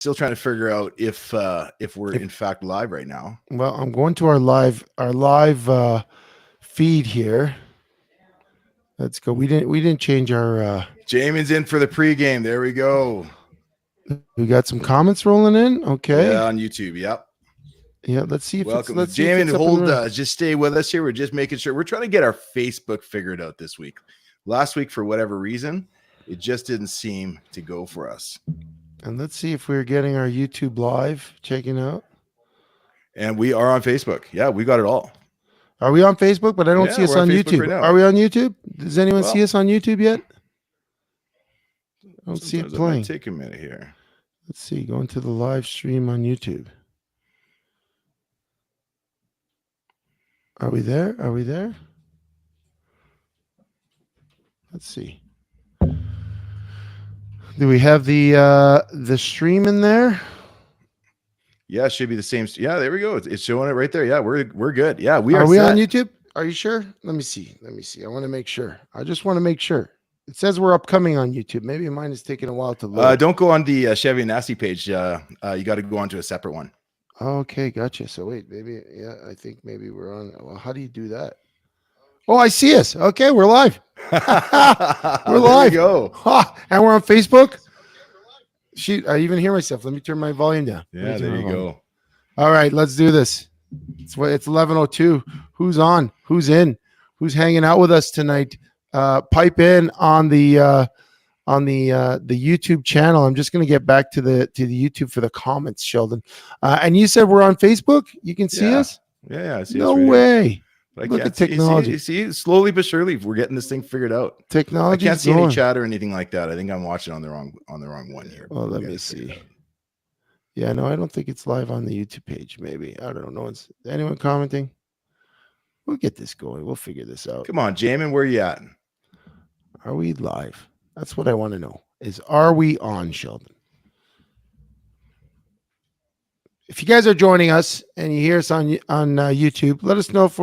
still trying to figure out if we're in fact live right now. Well, I'm going to our live feed here. Let's go. We didn't change our. Jamin's in for the pregame. There we go. We got some comments rolling in. Okay. Yeah, on YouTube. Yep. Yeah. Let's see if Welcome, let's see if Jamin. it's up and Hold. running. Just stay with us here. We're just making sure. We're trying to get our Facebook figured out this week. Last week, for whatever reason, it just didn't seem to go for us. And let's see if we're getting our YouTube live checking out. And we are on Facebook. Yeah, we got it all. Are we on Facebook? But I don't see us on Facebook YouTube. right now. Are we on YouTube? Does anyone see us on YouTube yet? I don't see it playing. It might take a minute here. Let's see. Going to the live stream on YouTube. Are we there? Are we there? Let's see. Do we have the stream in there? Yeah, it should be the same. Yeah, there we go. It's showing it right there. Yeah, we're good. Yeah, we are. Are we on YouTube? Are you sure? Let me see. I want to make sure. I just want to make sure. It says we're upcoming on YouTube. Maybe mine is taking a while to load. Don't go on the Chevy Nasty page. You got to go onto a separate one. Okay, gotcha. So wait, maybe I think maybe we're on. Well, how do you do that? Oh, I see us. Okay, we're live. We're live. Go. And we're on Facebook. Shoot, I even hear myself. Let me turn my volume down. Yeah, there you go. All right, let's do this. It's 11:02. Who's on? Who's in? Who's hanging out with us tonight? Pipe in on the YouTube channel. I'm just going to get back to the YouTube for the comments, Sheldon. And you said we're on Facebook. You can see us. Yeah, I see. No way. Look at technology. See, slowly but surely, we're getting this thing figured out. Technology. I can't see any chat or anything like that. I think I'm watching on the wrong one here. Well, let me see. Yeah, no, I don't think it's live on the YouTube page. Maybe I don't know. Is anyone commenting? We'll get this going. We'll figure this out. Come on, Jamin, where you at? Are we live? That's what I want to know. Are we on, Sheldon? If you guys are joining us and you hear us on YouTube, let us know if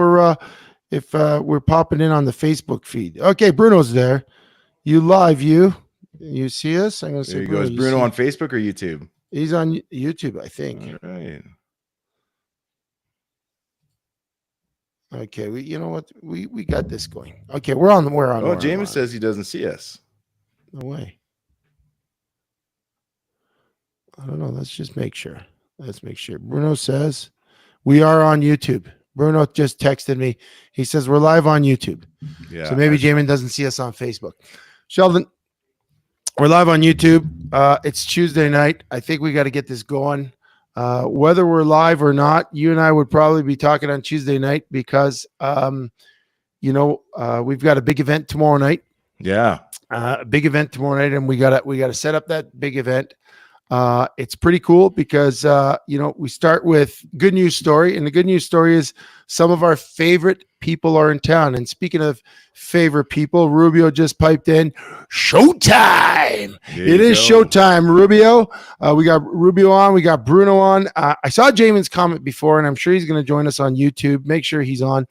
we're popping in on the Facebook feed. Okay, Bruno's there. You live, you see us? I'm gonna say there you go. Is Bruno on Facebook or YouTube? He's on YouTube, I think. All right. Okay, you know what? We got this going. Okay, we're on. Oh, James says he doesn't see us. No way. I don't know. Let's just make sure. Bruno says we are on YouTube. Bruno just texted me. He says we're live on YouTube. Yeah. So maybe Jamin doesn't see us on Facebook. Sheldon, we're live on YouTube. It's Tuesday night. I think we got to get this going. Whether we're live or not, you and I would probably be talking on Tuesday night because, we've got a big event tomorrow night. Yeah. A big event tomorrow night, and we gotta set up that big event. It's pretty cool because we start with good news story, and the good news story is some of our favorite people are in town. And speaking of favorite people, Rubio just piped in. Showtime! It is showtime, Rubio. We got Rubio on. We got Bruno on. I saw Jamin's comment before, and I'm sure he's going to join us on YouTube. Make sure he's on.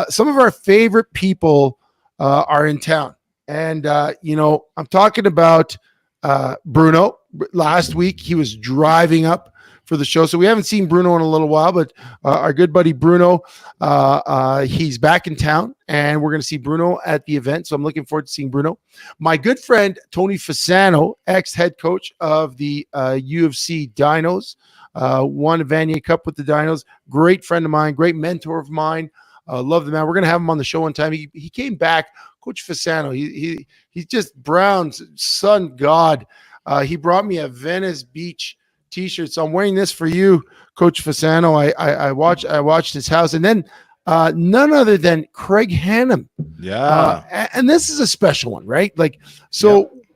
Some of our favorite people are in town, and I'm talking about Bruno. Last week he was driving up for the show, so we haven't seen Bruno in a little while, but our good buddy Bruno, he's back in town, and we're going to see Bruno at the event, so I'm looking forward to seeing Bruno. My good friend Tony Fasano, ex-head coach of the UFC Dinos, won a Vanier Cup with the Dinos, great friend of mine, great mentor of mine. Love the man. We're going to have him on the show one time. He came back. Coach Fasano, he's just Brown's son god. He brought me a Venice Beach t-shirt, so I'm wearing this for you, Coach Fasano. I watched his house, and then none other than Craig Hannum. Yeah, and this is a special one, right?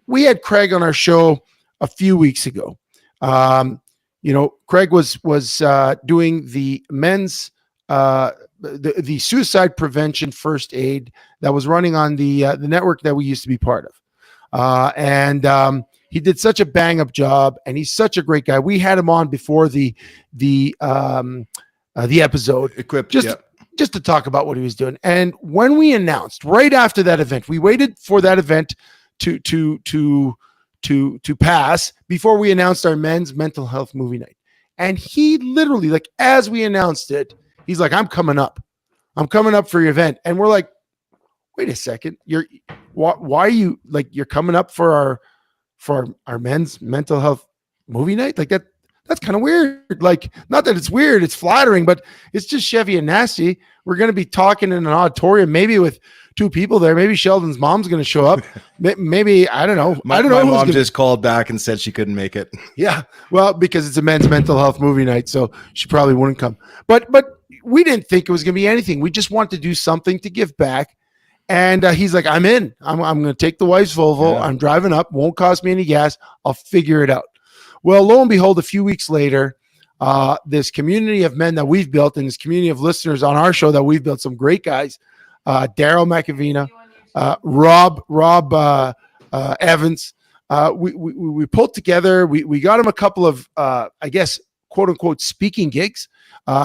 We had Craig on our show a few weeks ago. Craig was doing the men's the suicide prevention first aid that was running on the network that we used to be part of, and he did such a bang up job, and he's such a great guy. We had him on before the episode, equipped just to talk about what he was doing. And when we announced right after that event, we waited for that event to to pass before we announced our men's mental health movie night. And he literally, like, as we announced it, he's like, I'm coming up for your event. And we're like, wait a second, why are you, like, you're coming up for our men's mental health movie night? Like, that's kind of weird. Like, not that it's weird, it's flattering, but it's just Chevy and Nasty. We're going to be talking in an auditorium, maybe with 2 people there. Maybe Sheldon's mom's going to show up. Maybe, I don't know. My mom just called back and said she couldn't make it. Yeah. Well, because it's a men's mental health movie night, so she probably wouldn't come. But we didn't think it was going to be anything. We just wanted to do something to give back. And he's like, I'm in. I'm going to take the wife's Volvo. Yeah. I'm driving up. Won't cost me any gas. I'll figure it out. Well, lo and behold, a few weeks later, this community of men that we've built and this community of listeners on our show that we've built, some great guys, Daryl McAvina, Rob Evans. We pulled together. We got him a couple of, I guess, quote unquote, speaking gigs.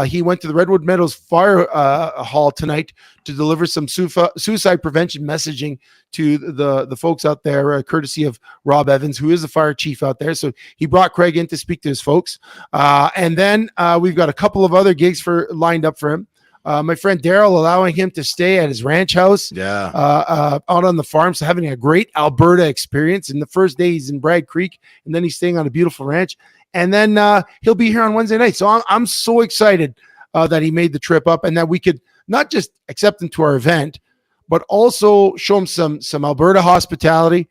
He went to the Redwood Meadows Fire Hall tonight to deliver some suicide prevention messaging to the folks out there, courtesy of Rob Evans, who is the fire chief out there. So he brought Craig in to speak to his folks. And then we've got a couple of other gigs lined up for him. My friend Daryl allowing him to stay at his ranch house, out on the farm, so having a great Alberta experience. And the first day he's in Bragg Creek, and then he's staying on a beautiful ranch. And then he'll be here on Wednesday night. So I'm so excited that he made the trip up and that we could not just accept him to our event, but also show him some Alberta hospitality.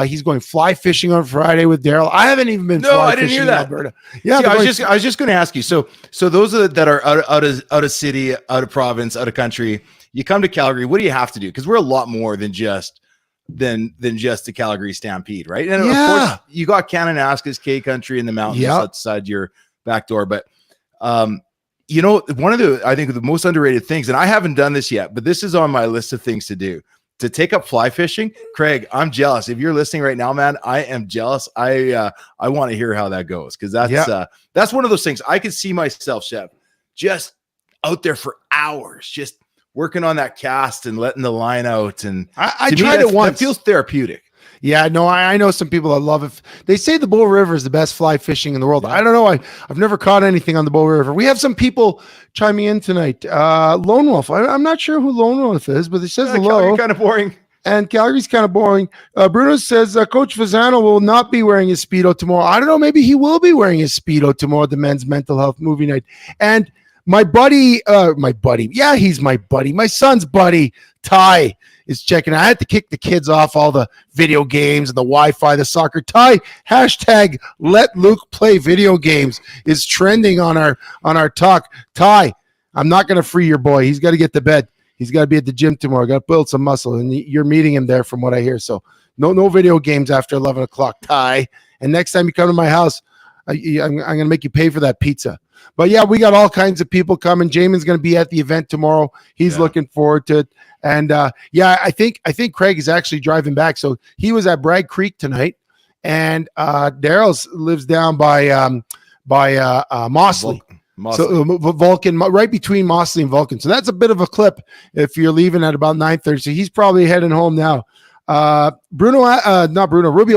He's going fly fishing on Friday with Daryl. I haven't even been fly fishing in Alberta. Yeah, see, I was just going to ask you. So those that are out of city, out of province, out of country, you come to Calgary. What do you have to do? Because we're a lot more than just the Calgary Stampede, right? And of course, you got Kananaskis, K Country in the mountains outside your back door. But you know, one of the, I think, the most underrated things, and I haven't done this yet, but this is on my list of things to do. To take up fly fishing. Craig, I'm jealous. If you're listening right now, man, I am jealous. I want to hear how that goes, because that's one of those things I could see myself, Chev, just out there for hours, just working on that cast and letting the line out. And I tried it once. It feels therapeutic. Yeah, no, I know some people that love it. They say the Bull River is the best fly fishing in the world. I don't know. I've never caught anything on the Bull River. We have some people chiming in tonight. Lone Wolf. I'm not sure who Lone Wolf is, but it says hello. Kind of boring. And Calgary's kind of boring. Bruno says Coach Fasano will not be wearing his Speedo tomorrow. I don't know. Maybe he will be wearing his Speedo tomorrow at the men's mental health movie night. And my buddy, yeah, he's my buddy. My son's buddy, Ty, is checking. I had to kick the kids off all the video games and the Wi-Fi, the soccer. Ty, hashtag let Luke play video games is trending on our talk. Ty, I'm not going to free your boy. He's got to get to bed. He's got to be at the gym tomorrow. Got to build some muscle, and you're meeting him there from what I hear. So no video games after 11 o'clock, Ty. And next time you come to my house, I'm going to make you pay for that pizza. But yeah, we got all kinds of people coming. Jamin's going to be at the event tomorrow. He's looking forward to it. And I think Craig is actually driving back. So he was at Bragg Creek tonight, and Daryl's lives down by Mossley. So Vulcan, right between Mossley and Vulcan. So that's a bit of a clip if you're leaving at about 9:30. So he's probably heading home now. Rubio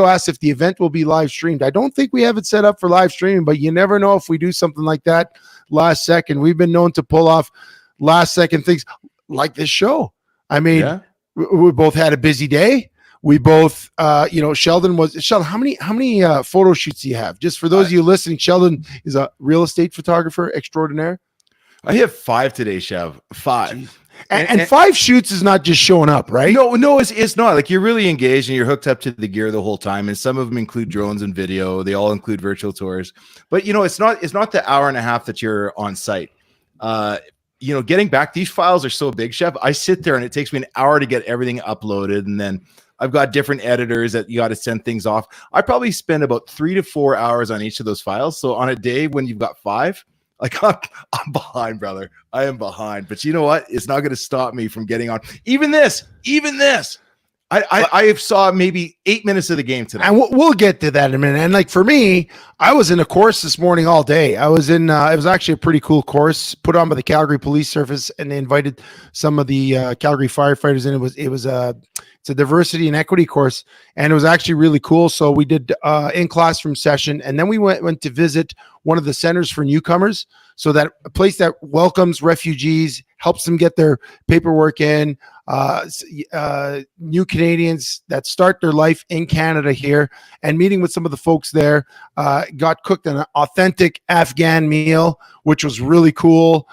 asked if the event will be live streamed. I don't think we have it set up for live streaming, but you never know if we do something like that last second. We've been known to pull off last second things like this show. I mean, we both had a busy day. We both, Sheldon, how many photo shoots do you have? Just for those of you listening, Sheldon is a real estate photographer extraordinaire. I have 5 today, Chev. 5. Jeez. And 5 shoots is not just showing up, right? No, it's not. Like, you're really engaged and you're hooked up to the gear the whole time. And some of them include drones and video. They all include virtual tours. But it's not the hour and a half that you're on site. Getting back, these files are so big, Chef. I sit there and it takes me an hour to get everything uploaded, and then I've got different editors that you got to send things off. I probably spend about 3 to 4 hours on each of those files. So on a day when you've got 5. Like, I'm behind, brother. I am behind. But you know what? It's not going to stop me from getting on. Even this. I saw maybe 8 minutes of the game today. And we'll get to that in a minute. And like for me, I was in a course this morning all day. I was in, it was actually a pretty cool course put on by the Calgary Police Service, and they invited some of the Calgary firefighters in. It's a diversity and equity course, and it was actually really cool. So we did in classroom session, and then we went to visit one of the centers for newcomers. So that a place that welcomes refugees, helps them get their paperwork in, new Canadians that start their life in Canada here, and meeting with some of the folks there, got cooked an authentic Afghan meal, which was really cool.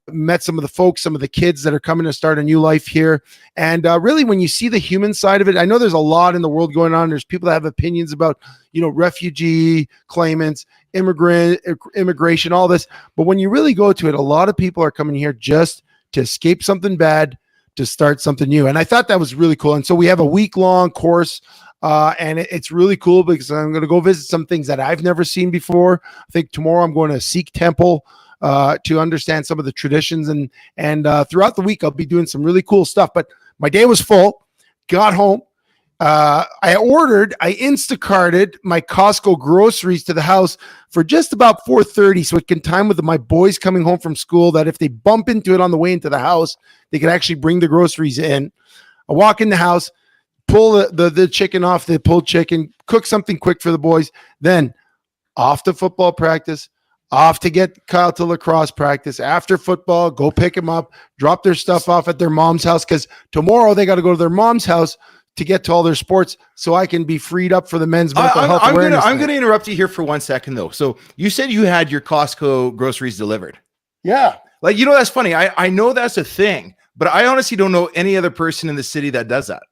Met some of the folks, some of the kids that are coming to start a new life here. And really, when you see the human side of it, I know there's a lot in the world going on. There's people that have opinions about, refugee claimants, immigration, all this. But when you really go to it, a lot of people are coming here just to escape something bad, to start something new. And I thought that was really cool. And so we have a week-long course, and it's really cool because I'm going to go visit some things that I've never seen before. I think tomorrow I'm going to Sikh temple to understand some of the traditions, and throughout the week I'll be doing some really cool stuff. But my day was full. Got home, I Instacarted my Costco groceries to the house for just about 4:30, so it can time with my boys coming home from school, that if they bump into it on the way into the house, they could actually bring the groceries in. I walk in the house, pull the chicken off the pulled chicken, cook something quick for the boys, then off to football practice, off to get Kyle to lacrosse practice. After football, go pick him up, drop their stuff off at their mom's house, because tomorrow they got to go to their mom's house to get to all their sports, so I can be freed up for the men's mental health awareness. I'm going to interrupt you here for 1 second, though. So you said you had your Costco groceries delivered. Yeah. Like, that's funny. I know that's a thing, but I honestly don't know any other person in the city that does that.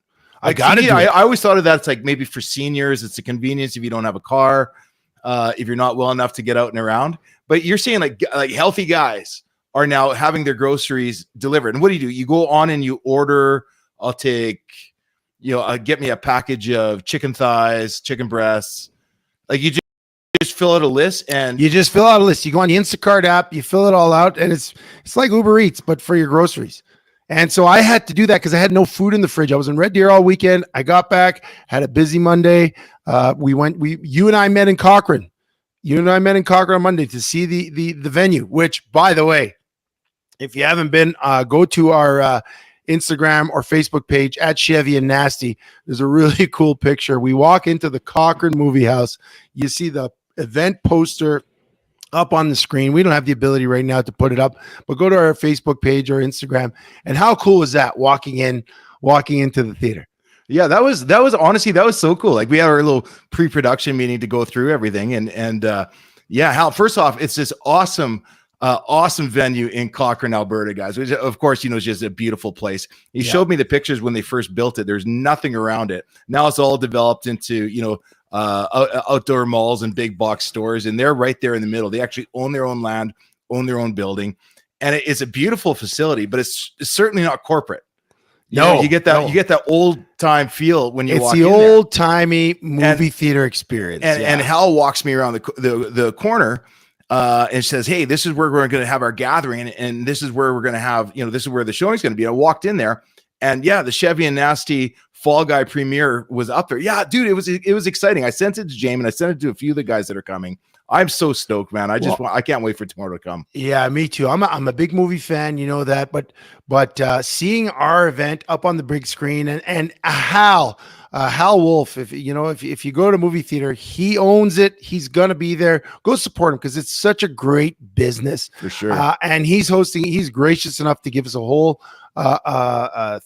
Like, I always thought of that. It's like maybe for seniors, it's a convenience if you don't have a car, if you're not well enough to get out and around. But you're saying like healthy guys are now having their groceries delivered. And what do? You go on and you order, I'll take, get me a package of chicken thighs, chicken breasts. Like you just fill out a list, and you just fill out a list. You go on the Instacart app, you fill it all out, and it's like Uber Eats, but for your groceries. And so I had to do that because I had no food in the fridge. I was in Red Deer all weekend. I got back, had a busy Monday. You and I met in Cochrane. On Monday to see the venue, which, by the way, if you haven't been, go to our Instagram or Facebook page at Chevy and Nasty. There's a really cool picture. We walk into the Cochrane Movie House. You see the event poster up on the screen. We don't have the ability right now to put it up, but go to our Facebook page or Instagram. And how cool is that, walking into the theater? Yeah, that was honestly, that was so cool. Like, we had our little pre-production meeting to go through everything. And yeah, Hal, first off, it's this awesome venue in Cochrane, Alberta, guys, which of course, is just a beautiful place. He showed me the pictures when they first built it. There's nothing around it. Now it's all developed into, outdoor malls and big box stores. And they're right there in the middle. They actually own their own land, own their own building. And it's a beautiful facility, but it's certainly not corporate. You get that old time feel when you walk in. It's the old timey movie theater experience. And Hal walks me around the corner and says, "Hey, this is where we're going to have our gathering, and this is where we're going to have, this is where the showing's going to be." I walked in there, and the Chevy and Nasty Fall Guy premiere was up there. Yeah, dude, it was exciting. I sent it to James, and I sent it to a few of the guys that are coming. I'm so stoked, man. I can't wait for tomorrow to come. Yeah, me too. I'm a big movie fan, that, but seeing our event up on the big screen, and Hal Wolf, if you go to movie theater, he owns it. He's gonna be there. Go support him because it's such a great business for sure. And he's hosting. He's gracious enough to give us a whole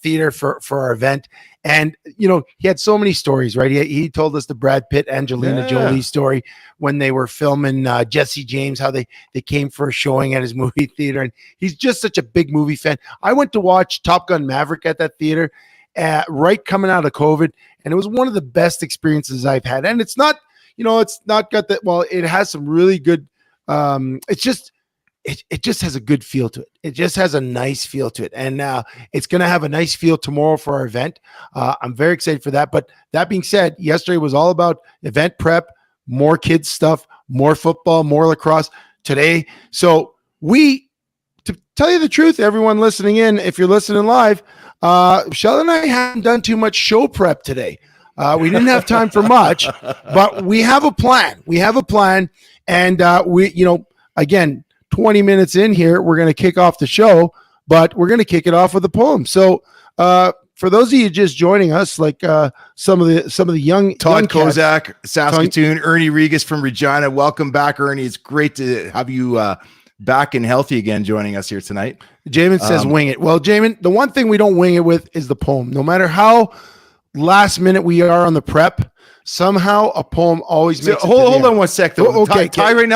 theater for our event. And he had so many stories, right? He told us the Brad Pitt, Angelina Jolie story when they were filming Jesse James, how they came for a showing at his movie theater. And he's just such a big movie fan. I went to watch Top Gun Maverick at that theater right coming out of COVID, and it was one of the best experiences I've had. And it's not, it's not got that. Well, it has some really good. It just has a good feel to it. It just has a nice feel to it. And it's going to have a nice feel tomorrow for our event. I'm very excited for that. But that being said, yesterday was all about event prep, more kids stuff, more football, more lacrosse today. So to tell you the truth, everyone listening in, if you're listening live, Sheldon and I haven't done too much show prep today. We didn't have time for much, but we have a plan. And again, 20 minutes in here, we're going to kick off the show, but we're going to kick it off with a poem. So, for those of you just joining us, like some of the young Todd young cats, Kozak, Saskatoon, Ernie Regas from Regina. Welcome back, Ernie. It's great to have you back and healthy again, joining us here tonight. Jamin says wing it. Well, Jamin, the one thing we don't wing it with is the poem. No matter how last minute we are on the prep, somehow a poem always makes it. Hold on one sec, though. Okay, Ty right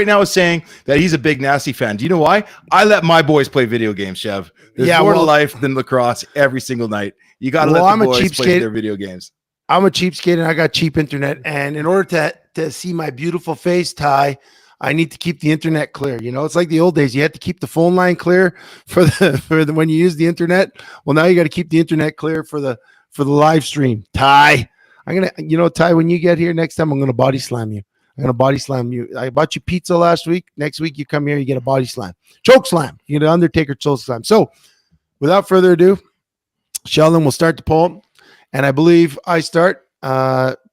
now is saying that he's a big Nasty fan. Do you know why? I let my boys play video games, Chev. There's more to life than lacrosse every single night. You got to let the boys play their video games. I'm a cheapskate, and I got cheap internet. And in order to see my beautiful face, Ty, I need to keep the internet clear. You know, it's like the old days. You had to keep the phone line clear for the when you use the internet. Well, now you got to keep the internet clear for the live stream. Ty, Ty, when you get here next time, I'm gonna body slam you. I bought you pizza last week. Next week you come here, you get a body slam, choke slam. You get an Undertaker choke slam. So, without further ado, Sheldon will start the poem, and I believe I start.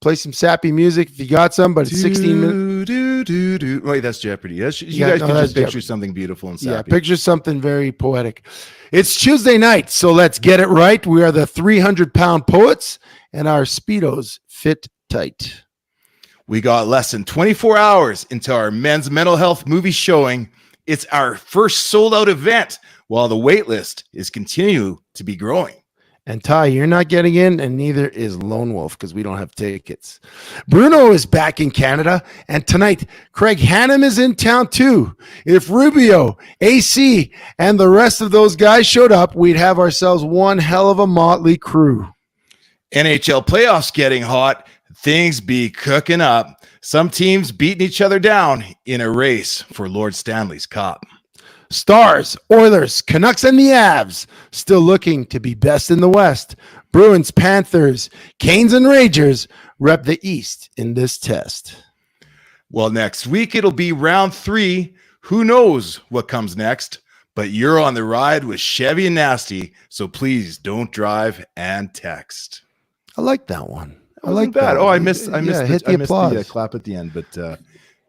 Play some sappy music if you got some, but it's 16 minutes. Wait, that's Jeopardy. You guys can just picture something beautiful and sappy. Yeah, picture something very poetic. It's Tuesday night, so let's get it right. We are the 300-pound poets, and our Speedos fit tight. We got less than 24 hours into our men's mental health movie showing. It's our first sold-out event, while the wait list is continue to be growing. And Ty, you're not getting in, and neither is Lone Wolf because we don't have tickets. Bruno is back in Canada, and tonight, Craig Hannum is in town too. If Rubio, AC, and the rest of those guys showed up, we'd have ourselves one hell of a motley crew. NHL playoffs getting hot. Things be cooking up. Some teams beating each other down in a race for Lord Stanley's Cup. Stars, Oilers, Canucks, and the Avs still looking to be best in the West. Bruins, Panthers, Canes, and Rangers rep the East in this test. Well, next week it'll be round 3. Who knows what comes next? But you're on the ride with Chevy and Nasty, so please don't drive and text. I like that one. I like that. Oh, I missed the applause. The clap at the end, but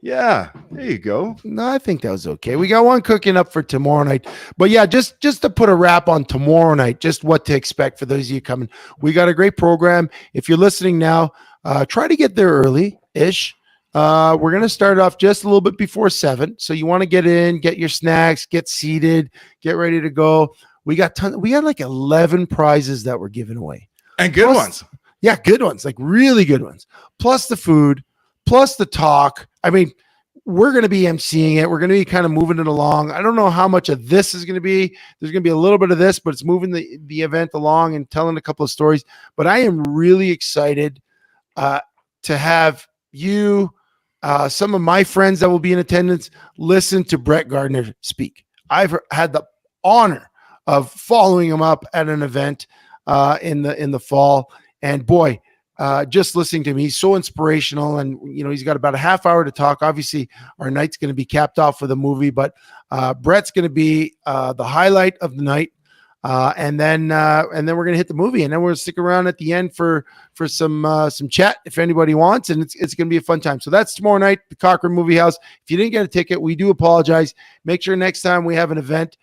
yeah, there you go. No, I think that was okay. We got one cooking up for tomorrow night. But yeah, just to put a wrap on tomorrow night, just what to expect for those of you coming. We got a great program. If you're listening now, try to get there early-ish. We're going to start off just a little bit before 7. So you want to get in, get your snacks, get seated, get ready to go. We got like 11 prizes that we're giving away. And good ones. Yeah, good ones, like really good ones. Plus the food, plus the talk. I mean, we're going to be emceeing it. We're going to be kind of moving it along. I don't know how much of this is going to be. There's going to be a little bit of this, but it's moving the event along and telling a couple of stories. But I am really excited to have you, some of my friends that will be in attendance, listen to Brett Gardner speak. I've had the honor of following him up at an event in the fall. And boy, just listening to him, he's so inspirational, and he's got about a half hour to talk. Obviously, our night's going to be capped off with a movie, but Brett's going to be the highlight of the night, and then we're going to hit the movie, and then we'll stick around at the end for some chat if anybody wants, and it's going to be a fun time. So that's tomorrow night, the Cochrane Movie House. If you didn't get a ticket, we do apologize. Make sure next time we have an event,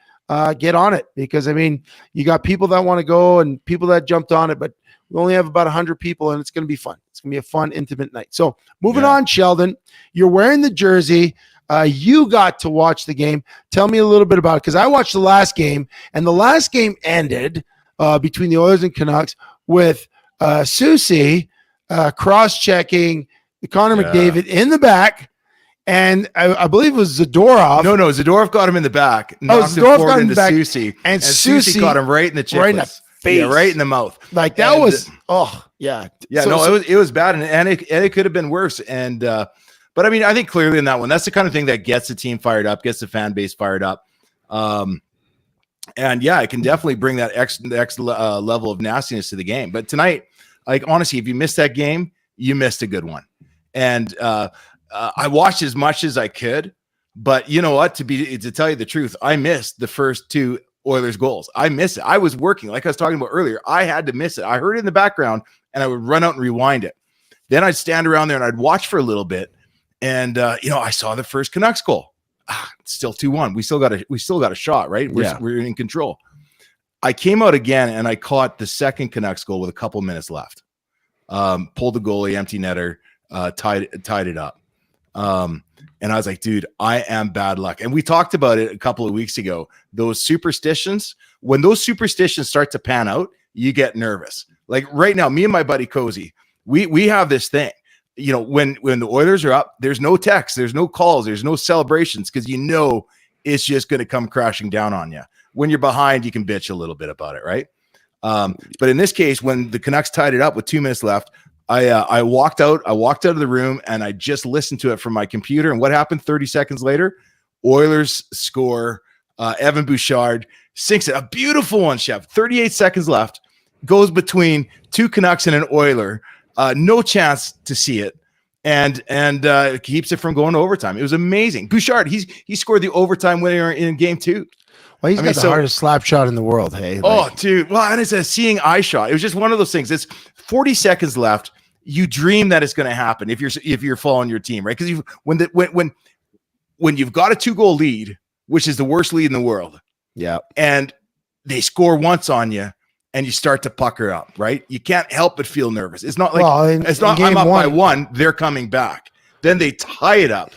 get on it, because I mean, you got people that want to go and people that jumped on it, but we only have about 100 people, and it's going to be fun. It's going to be a fun, intimate night. So moving on, Sheldon, you're wearing the jersey. You got to watch the game. Tell me a little bit about it, because I watched the last game, and the last game ended between the Oilers and Canucks with Susie cross-checking Connor McDavid in the back, and I believe it was Zadorov. No, Zadorov got him in the back. Zadorov got him in the back. Susie, and Susie caught him right in the chip. Right in the face. Yeah, right in the mouth. Like that was it was bad, and it could have been worse. And but I mean, I think clearly in that one, that's the kind of thing that gets the team fired up, gets the fan base fired up. And yeah, it can definitely bring that extra level of nastiness to the game. But tonight, like honestly, if you missed that game, you missed a good one. And I watched as much as I could, but you know what? To tell you the truth, I missed the first 2 Oilers goals. I miss it. I was working, like I was talking about earlier. I had to miss it. I heard it in the background, and I would run out and rewind it. Then I'd stand around there and I'd watch for a little bit, and I saw the first Canucks goal. It's still 2-1. We still got a shot, right? We're in control. I came out again and I caught the second Canucks goal with a couple minutes left. Pulled the goalie, empty netter, tied it up. And I was like, dude, I am bad luck. And we talked about it a couple of weeks ago. Those superstitions, when those superstitions start to pan out, you get nervous. Like right now, me and my buddy Cozy, we have this thing. When the Oilers are up, there's no text, there's no calls, there's no celebrations, because it's just going to come crashing down on you. When you're behind, you can bitch a little bit about it, right? But in this case, when the Canucks tied it up with 2 minutes left, I walked out of the room and I just listened to it from my computer. And what happened 30 seconds later? Oilers score. Evan Bouchard sinks it. A beautiful one, Chev. 38 seconds left. Goes between two Canucks and an Oiler. No chance to see it. And keeps it from going to overtime. It was amazing. Bouchard, he scored the overtime winner in game 2. Well, he's got the hardest slap shot in the world. Hey, dude. Well, and it's a seeing eye shot. It was just one of those things. It's 40 seconds left. You dream that it's going to happen if you're following your team, right? Because when you've got a 2-goal lead, which is the worst lead in the world, yeah, and they score once on you, and you start to pucker up, right? You can't help but feel nervous. It's not like I'm up by 1. They're coming back. Then they tie it up.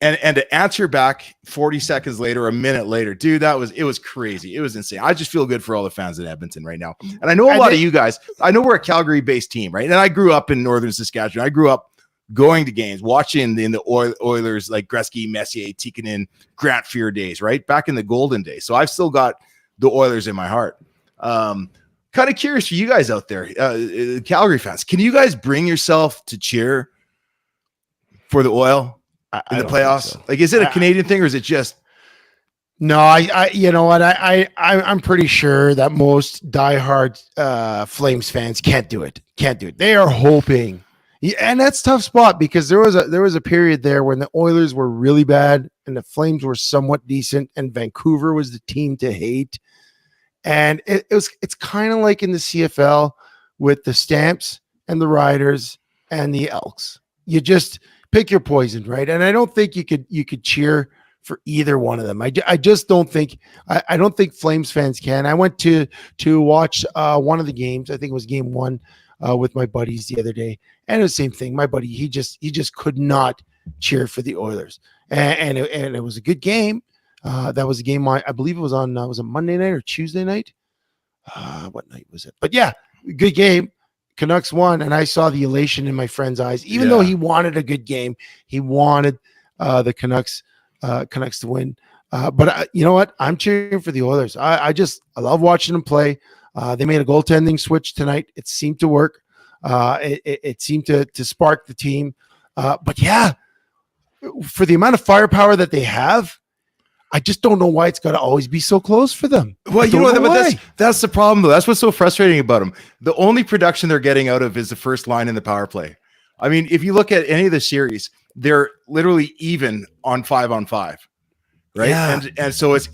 And to answer back 40 seconds later, a minute later, dude, it was crazy. It was insane. I just feel good for all the fans in Edmonton right now. And I know a lot of you guys, I know we're a Calgary-based team, right? And I grew up in northern Saskatchewan. I grew up going to games, watching in the Oilers like Gretzky, Messier, Tikkanen, Grant Fuhr days, right? Back in the golden days. So I've still got the Oilers in my heart. Kind of curious for you guys out there, Calgary fans. Can you guys bring yourself to cheer for the Oil in the playoffs? So. Like, is it a Canadian thing, or is it just? No, you know what? I'm pretty sure that most diehard Flames fans can't do it. They are hoping, and that's a tough spot because there was a period there when the Oilers were really bad and the Flames were somewhat decent, and Vancouver was the team to hate. And it's kind of like in the CFL with the Stamps and the Riders and the Elks. You just pick your poison, right? And I don't think you could cheer for either one of them. I just don't think I don't think Flames fans can. I went to watch one of the games. I think it was game 1 with my buddies the other day, and it was the same thing. My buddy, he just could not cheer for the Oilers, and it was a good game. That was a game I believe it was on was it Monday night or Tuesday night? What night was it? But yeah, good game. Canucks won, and I saw the elation in my friend's eyes. Even though he wanted a good game, he wanted the Canucks to win. But you know what? I'm cheering for the Oilers. I love watching them play. They made a goaltending switch tonight. It seemed to work. It seemed to spark the team. But yeah, for the amount of firepower that they have, I just don't know why it's got to always be so close for them. Well, you know but that's the problem, though. That's what's so frustrating about them. The only production they're getting out of is the first line in the power play. I mean, if you look at any of the series, they're literally even on 5-on-5, right? Yeah. And so it's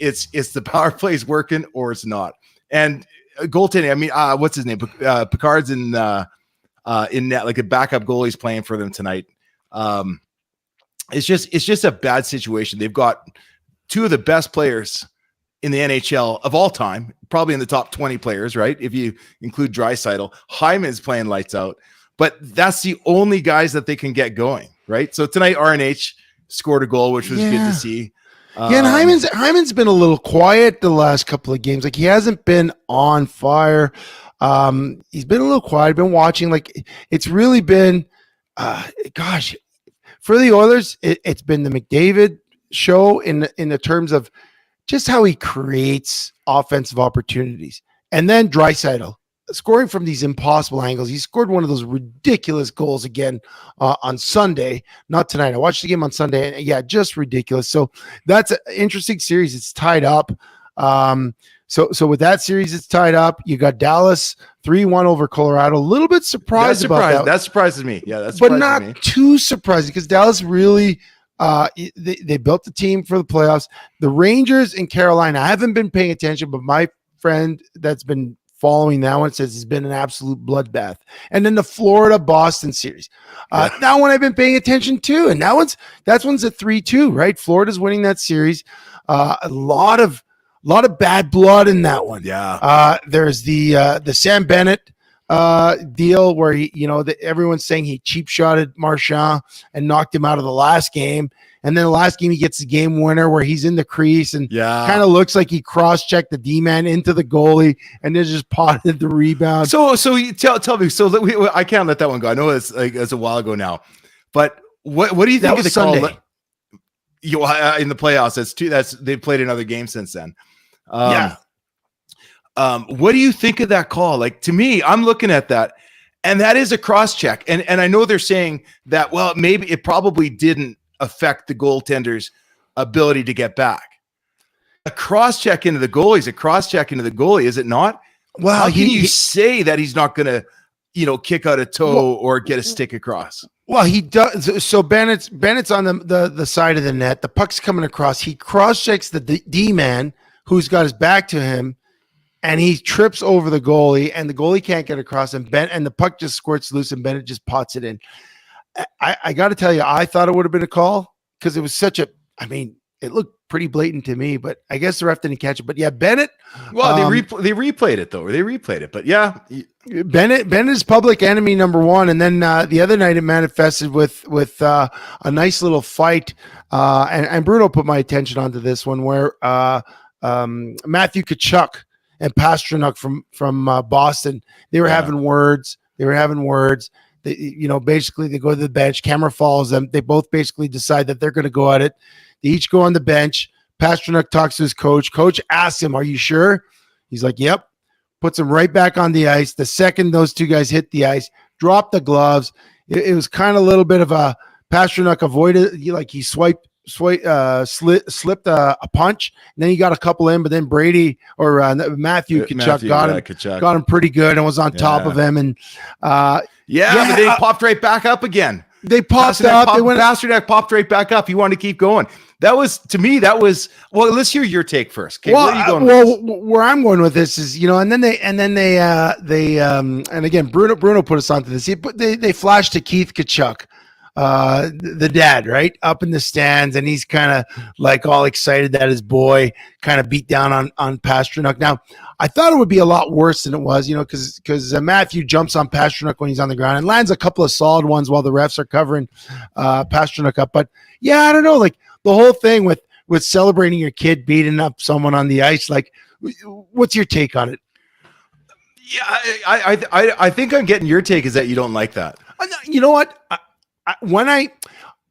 the power plays working or it's not. And goaltending, I mean, what's his name? Picard's in net, like a backup goalie's playing for them tonight. It's just a bad situation. They've got 2 of the best players in the NHL of all time, probably in the top 20 players, right? If you include Draisaitl. Hyman's playing lights out, but that's the only guys that they can get going, right? So tonight, RNH scored a goal, which was good to see. And Hyman's been a little quiet the last couple of games. Like, he hasn't been on fire. He's been a little quiet. I've been watching. Like, it's really been, for the Oilers, it's been the McDavid show in the terms of just how he creates offensive opportunities, and then Draisaitl scoring from these impossible angles. He scored one of those ridiculous goals again on Sunday, not tonight. I watched the game on Sunday, and yeah, just ridiculous. So that's an interesting series. It's tied up. So with that series, it's tied up. You got Dallas 3-1 over Colorado. A little bit surprised about that. That surprises me. Yeah, that's but not too surprising because Dallas really They built the team for the playoffs. The Rangers in Carolina, I haven't been paying attention, but my friend that's been following that one says it's been an absolute bloodbath. And then the Florida Boston series, that one I've been paying attention to, and one's at 3-2, right? Florida's winning that series. A lot of bad blood in that one. Yeah. There's the Sam Bennett deal where everyone's saying he cheap shotted Marchand and knocked him out of the last game. And then the last game he gets the game winner where he's in the crease and kind of looks like he cross-checked the D-man into the goalie and then just potted the rebound. So you tell me. So I can't let that one go. I know it's a while ago now, but what do you think of the Sunday call? In the playoffs? They've played another game since then. What do you think of that call? Like, to me, I'm looking at that, and that is a cross check. And I know they're saying that, well, maybe it probably didn't affect the goaltender's ability to get back. A cross check into the goalie is a cross check into the goalie, is it not? Well, how can you say that he's not going to, kick out a toe or get a stick across? Well, he does. So Bennett's on the side of the net. The puck's coming across. He cross checks the D-man who's got his back to him, and he trips over the goalie, and the goalie can't get across, and the puck just squirts loose, and Bennett just pots it in. I got to tell you, I thought it would have been a call because it was it looked pretty blatant to me, but I guess the ref didn't catch it. But yeah, Bennett. Well, they replayed it though. They replayed it, but yeah, Bennett is public enemy number one. And then the other night it manifested with a nice little fight. And Bruno put my attention onto this one where Matthew Tkachuk and Pastrnak from Boston, they were having words. Basically they go to the bench, camera follows them. They both basically decide that they're going to go at it. They each go on the bench. Pastrnak talks to his coach. Coach asks him, "Are you sure?" He's like, "Yep." Puts him right back on the ice. The second those two guys hit the ice, dropped the gloves. It was kind of a little bit of a Pastrnak avoided, he slipped a punch, and then he got a couple in, but then Brady or Matthew Tkachuk got him pretty good and was on top of him. And but they popped right back up again. They popped up. Pastrnak popped right back up. He wanted to keep going. Well, let's hear your take first. Okay, where are you going? Where I'm going with this is, and again, Bruno put us onto this. They flashed to Keith Tkachuk, the dad, right up in the stands, and he's kind of like all excited that his boy kind of beat down on Pastrnak. Now, I thought it would be a lot worse than it was, because Matthew jumps on Pastrnak when he's on the ground and lands a couple of solid ones while the refs are covering Pastrnak up. But yeah, I don't know, like the whole thing with celebrating your kid beating up someone on the ice, like, what's your take on it? Yeah, I think I'm getting your take is that you don't like that. You know what?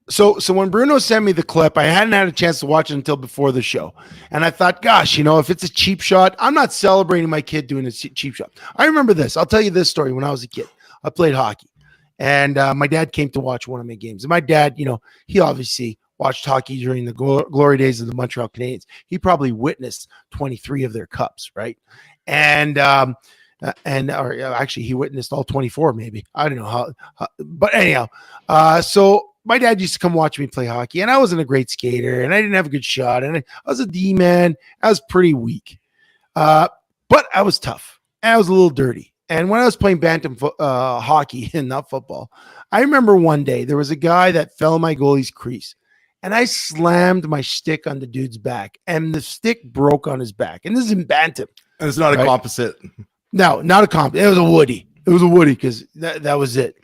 So when Bruno sent me the clip, I hadn't had a chance to watch it until before the show. And I thought, gosh, if it's a cheap shot, I'm not celebrating my kid doing a cheap shot. I remember this. I'll tell you this story. When I was a kid, I played hockey, and my dad came to watch one of my games. And my dad, he obviously watched hockey during the glory days of the Montreal Canadiens. He probably witnessed 23 of their cups, right? And actually he witnessed all 24, maybe. I don't know how but anyhow, so my dad used to come watch me play hockey, and I wasn't a great skater, and I didn't have a good shot, and I was a D-man. I was pretty weak, but I was tough, and I was a little dirty. And when I was playing bantam hockey and not football, I remember one day there was a guy that fell in my goalie's crease, and I slammed my stick on the dude's back, and the stick broke on his back. And this is in bantam. And it's not a composite. No, not a composite. It was a woody. Because that was it.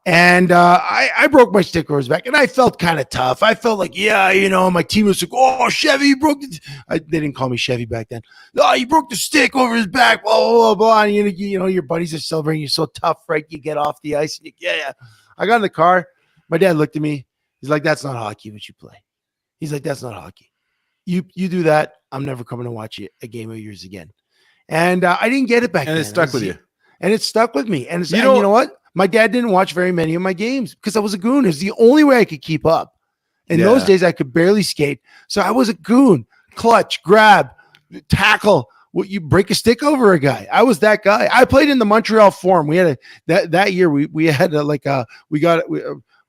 And I broke my stick over his back, and I felt kind of tough. I felt like, my team was like, "Oh, Chevy, you broke it." They didn't call me Chevy back then. "Oh, you broke the stick over his back, blah, blah, blah." And your buddies are celebrating. You're so tough, right? You get off the ice. And yeah. I got in the car. My dad looked at me. He's like, "That's not hockey, what you play." He's like, "That's not hockey. You do that, I'm never coming to watch a game of yours again." And I didn't get it back then. And it stuck with you. And it stuck with me. And you know what? My dad didn't watch very many of my games because I was a goon. It was the only way I could keep up. In those days, I could barely skate. So I was a goon. Clutch, grab, tackle. You break a stick over a guy. I was that guy. I played in the Montreal Forum. We had that year. We had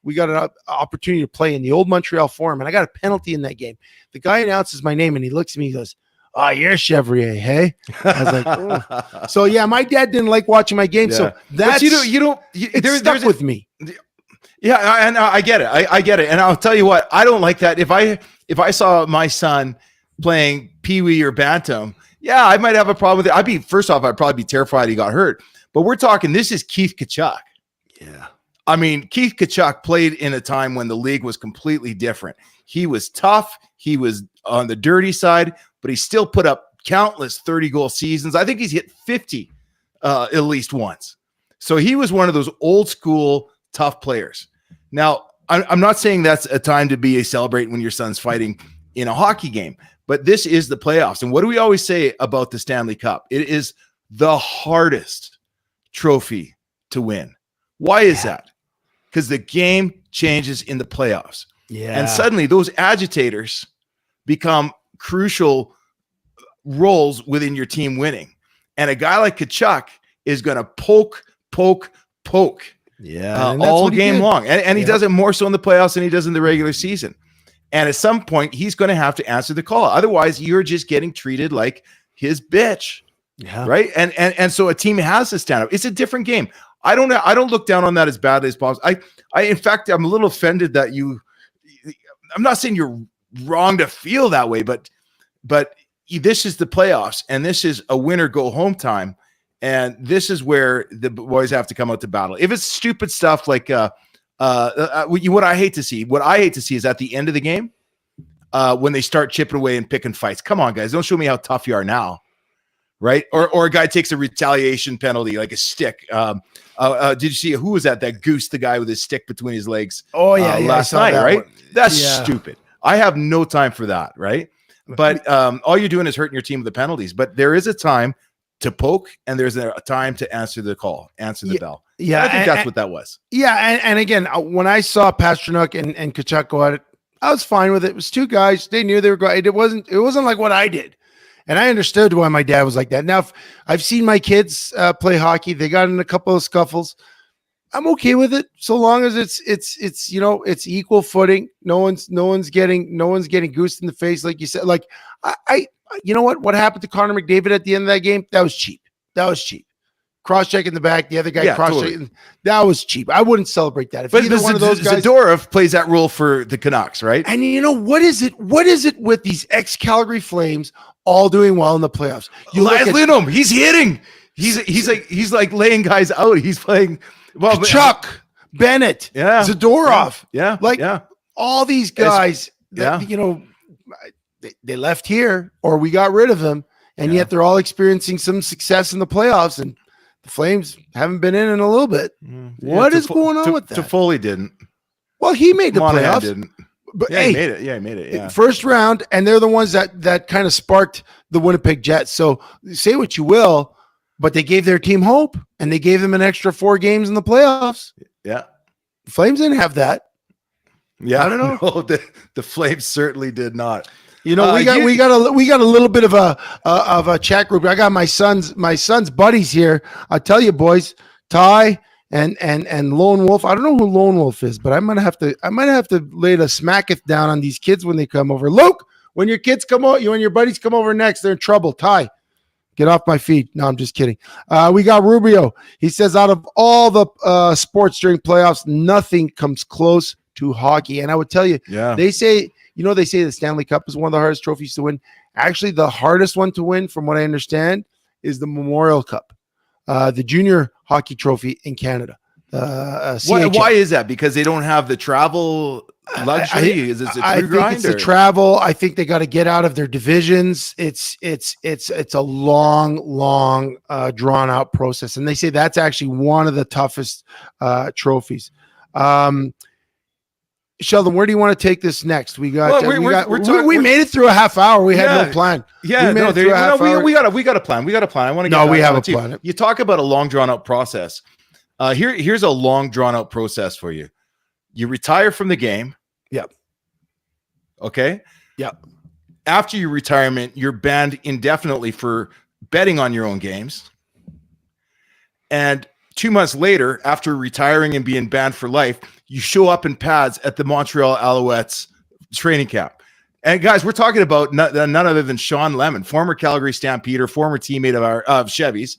we got an opportunity to play in the old Montreal Forum, and I got a penalty in that game. The guy announces my name, and he looks at me, he goes, "Oh, you're Chevrier, hey?" I was like, "Oh." So yeah, my dad didn't like watching my game, so that's it stuck with me. Yeah, and I get it. I get it, and I'll tell you what, I don't like that. If I saw my son playing Pee Wee or Bantam, yeah, I might have a problem with it. First off, I'd probably be terrified he got hurt. But we're talking, this is Keith Tkachuk. Yeah. I mean, Keith Tkachuk played in a time when the league was completely different. He was tough. He was on the dirty side, but he still put up countless 30-goal seasons. I think he's hit 50 at least once. So he was one of those old school tough players. Now, I'm not saying that's a time to be celebrating when your son's fighting in a hockey game, but this is the playoffs. And what do we always say about the Stanley Cup? It is the hardest trophy to win. Why is that? Because the game changes in the playoffs. Yeah. And suddenly those agitators become crucial roles within your team winning. And a guy like Tkachuk is going to poke all game long. And he does it more so in the playoffs than he does in the regular season. And at some point, he's going to have to answer the call. Otherwise, you're just getting treated like his bitch. Yeah. Right. And so a team has to stand up. It's a different game. I don't look down on that as badly as possible. In fact, I'm a little offended that I'm not saying you're wrong to feel that way, but this is the playoffs, and this is a winner go home time. And this is where the boys have to come out to battle. If it's stupid stuff like what I hate to see is at the end of the game, when they start chipping away and picking fights. Come on, guys, don't show me how tough you are now, right? Or a guy takes a retaliation penalty like a stick. Did you see who was that goose the guy with his stick between his legs? Oh yeah, last night, right? One. That's stupid. I have no time for that, right? But all you're doing is hurting your team with the penalties. But there is a time to poke, and there's a time to answer the call, answer the bell. Yeah, and I think that's what that was. Yeah, and again, when I saw Pasternak and Tkachuk go at it, I was fine with it. It was two guys; they knew they were going. It wasn't like what I did, and I understood why my dad was like that. Now, I've seen my kids play hockey; they got in a couple of scuffles. I'm okay with it, so long as it's equal footing. No one's getting goosed in the face, like you said. Like I you know what happened to Connor McDavid at the end of that game? That was cheap. Cross-check in the back, the other guy cross-check. Totally. That was cheap. I wouldn't celebrate that. If either one of those guys, Zadorov plays that role for the Canucks, right? And you know what is it? What is it with these ex-Calgary Flames all doing well in the playoffs? Look at him. He's hitting. He's like laying guys out. He's playing well. Chuck Bennett, Zadorov, all these guys. They left here, or we got rid of them, and yet they're all experiencing some success in the playoffs, and the Flames haven't been in a little bit. What is going on with that? Toffoli didn't. Well, he made the playoffs. Didn't. But he made it. Yeah, he made it. Yeah. First round, and they're the ones that kind of sparked the Winnipeg Jets. So say what you will, but they gave their team hope, and they gave them an extra 4 games in the playoffs. Yeah. The Flames didn't have that. Yeah. I don't know. No, the Flames certainly did not. We got a little bit of a chat group. I got my son's buddies here. I tell you, boys, Ty and Lone Wolf. I don't know who Lone Wolf is, but I might have to lay the smacketh down on these kids when they come over. Luke, when your kids come out, when your buddies come over next, they're in trouble. Ty, get off my feet. No, I'm just kidding. We got Rubio. He says, out of all the sports during playoffs, nothing comes close to hockey. And I would tell you, they say the Stanley Cup is one of the hardest trophies to win. Actually, the hardest one to win, from what I understand, is the Memorial Cup, the junior hockey trophy in Canada. Why is that? Because they don't have the travel luxury? Is it I think it's the travel. I think they got to get out of their divisions. It's a long, drawn out process, and they say that's actually one of the toughest trophies. Sheldon, where do you want to take this next? We got. We made it through a half hour. We had no plan. Yeah, we got a plan. We got a plan. I want to. No, we have a plan. You talk about a long drawn out process. Here's a long drawn out process for you. You retire from the game. Yep. Okay. Yep. After your retirement, you're banned indefinitely for betting on your own games. And 2 months later, after retiring and being banned for life, you show up in pads at the Montreal Alouettes training camp. And guys, we're talking about none other than Sean Lemon, former Calgary Stampeder, former teammate of Chevy's.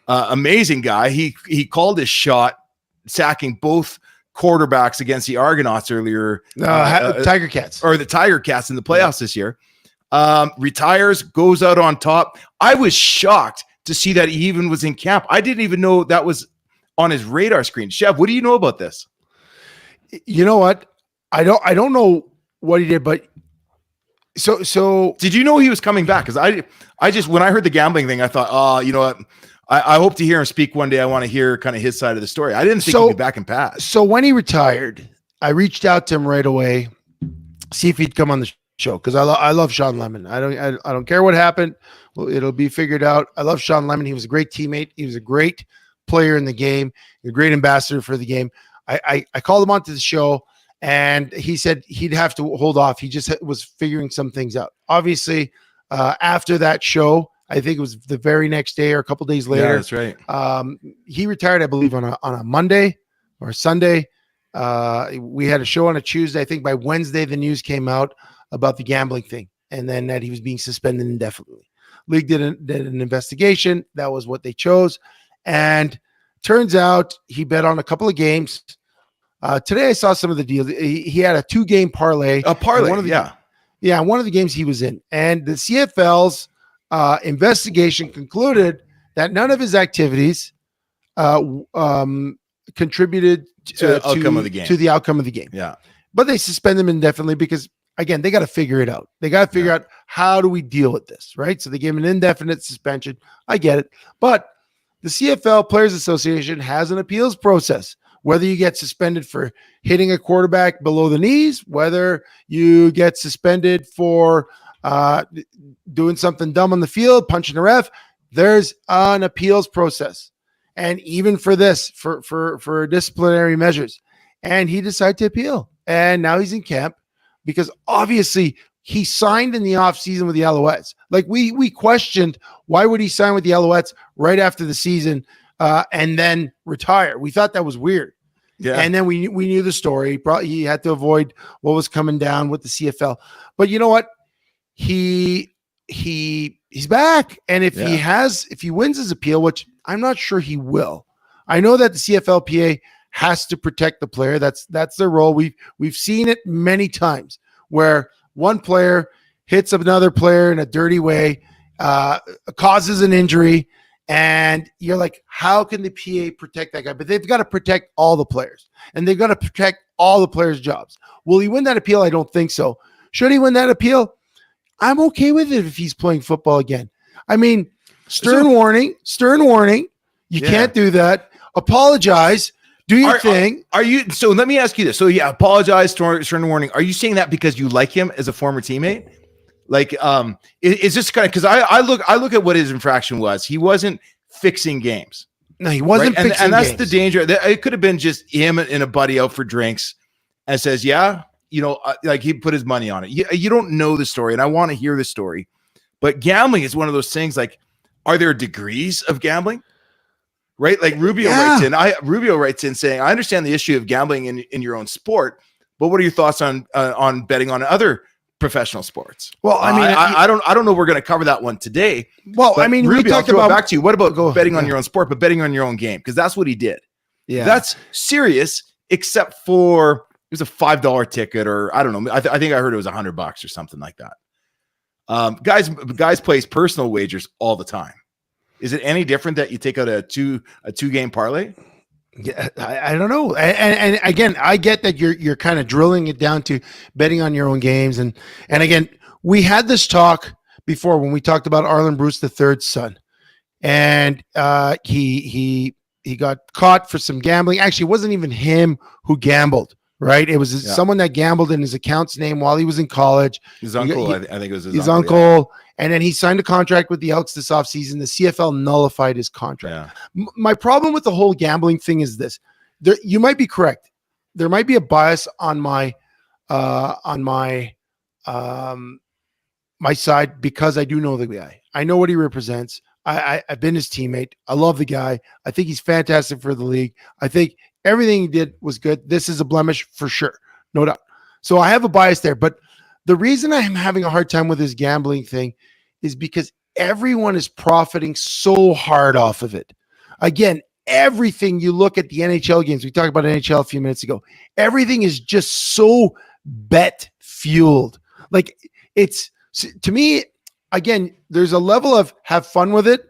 Amazing guy. He called his shot, sacking both quarterbacks against the Argonauts earlier. Tiger Cats. Or the Tiger Cats in the playoffs this year. Retires, goes out on top. I was shocked to see that he even was in camp. I didn't even know that was on his radar screen. Chev, what do you know about this? You know what? I don't know what he did, but so did you know he was coming back? Because I just, when I heard the gambling thing, I thought, oh, you know what? I hope to hear him speak one day. I want to hear kind of his side of the story. I didn't think he'd be back in pass. So when he retired, I reached out to him right away, see if he'd come on the show, because I love Sean Lemon. I don't care what happened. Well, it'll be figured out. I love Sean Lemon. He was a great teammate. He was a great player in the game, a great ambassador for the game. I called him onto the show, and he said he'd have to hold off. He just was figuring some things out. Obviously, after that show, I think it was the very next day or a couple days later. Yeah, that's right. He retired, I believe, on a Monday or a Sunday. We had a show on a Tuesday. I think by Wednesday, the news came out about the gambling thing, and then that he was being suspended indefinitely. League did an investigation. That was what they chose. And turns out he bet on a couple of games. Today I saw some of the deals. He had a 2-game parlay. A parlay, one of the games he was in. And the CFL's investigation concluded that none of his activities contributed to the outcome of the game. To the outcome of the game. Yeah. But they suspend him indefinitely because, again, they got to figure it out. They got to figure out, how do we deal with this, right? So they gave him an indefinite suspension. I get it. But the CFL Players Association has an appeals process. Whether you get suspended for hitting a quarterback below the knees, whether you get suspended for doing something dumb on the field, punching a ref, there's an appeals process. And even for this, for disciplinary measures. And he decided to appeal. And now he's in camp because obviously he signed in the offseason with the Alouettes. Like we questioned, why would he sign with the Alouettes right after the season and then retire? We thought that was weird. Yeah. And then we knew the story. He had to avoid what was coming down with the CFL. But you know what? He's back. And if he wins his appeal, which I'm not sure he will. I know that the CFLPA has to protect the player. That's their role. We've seen it many times where one player hits another player in a dirty way, causes an injury, and you're like, how can the PA protect that guy? But they've got to protect all the players, and they've got to protect all the players' jobs. Will he win that appeal? I don't think so. Should he win that appeal? I'm okay with it if he's playing football again. I mean, stern warning. You can't do that. Apologize. Do your thing. Are you? So let me ask you this. So apologize, stern warning. Are you saying that because you like him as a former teammate? Like, is this kind of, because I look at what his infraction was. He wasn't fixing games. No, he wasn't fixing games. And that's the danger. It could have been just him and a buddy out for drinks and says, like he put his money on it. You don't know the story, and I want to hear the story. But gambling is one of those things, like, are there degrees of gambling? Right? Like Rubio writes in saying, I understand the issue of gambling in your own sport, but what are your thoughts on betting on other professional sports? Well, I mean, I don't know. We're going to cover that one today. Well, I mean, Rubio, we talked about back to you. What about betting on your own sport, but betting on your own game? Because that's what he did. Yeah, that's serious. Except for it was a $5 ticket, or I don't know. I think I heard it was $100 or something like that. Guys place personal wagers all the time. Is it any different that you take out a two game parlay? Yeah, I don't know. And again, I get that you're kind of drilling it down to betting on your own games. And again, we had this talk before when we talked about Arlen Bruce III's son, and he got caught for some gambling. Actually, it wasn't even him who gambled. Right. It was someone that gambled in his account's name while he was in college. His uncle, I think it was his uncle. Yeah. And then he signed a contract with the Elks this offseason. The CFL nullified his contract. Yeah. My problem with the whole gambling thing is this. You might be correct. There might be a bias on my side because I do know the guy. I know what he represents. I've been his teammate. I love the guy. I think he's fantastic for the league. I think Everything he did was good. This is a blemish for sure, no doubt. So I have a bias there. But the reason I am having a hard time with this gambling thing is because everyone is profiting so hard off of it. Again, everything you look at the NHL games, we talked about NHL a few minutes ago, everything is just so bet fueled. Like it's, to me, again, there's a level of have fun with it.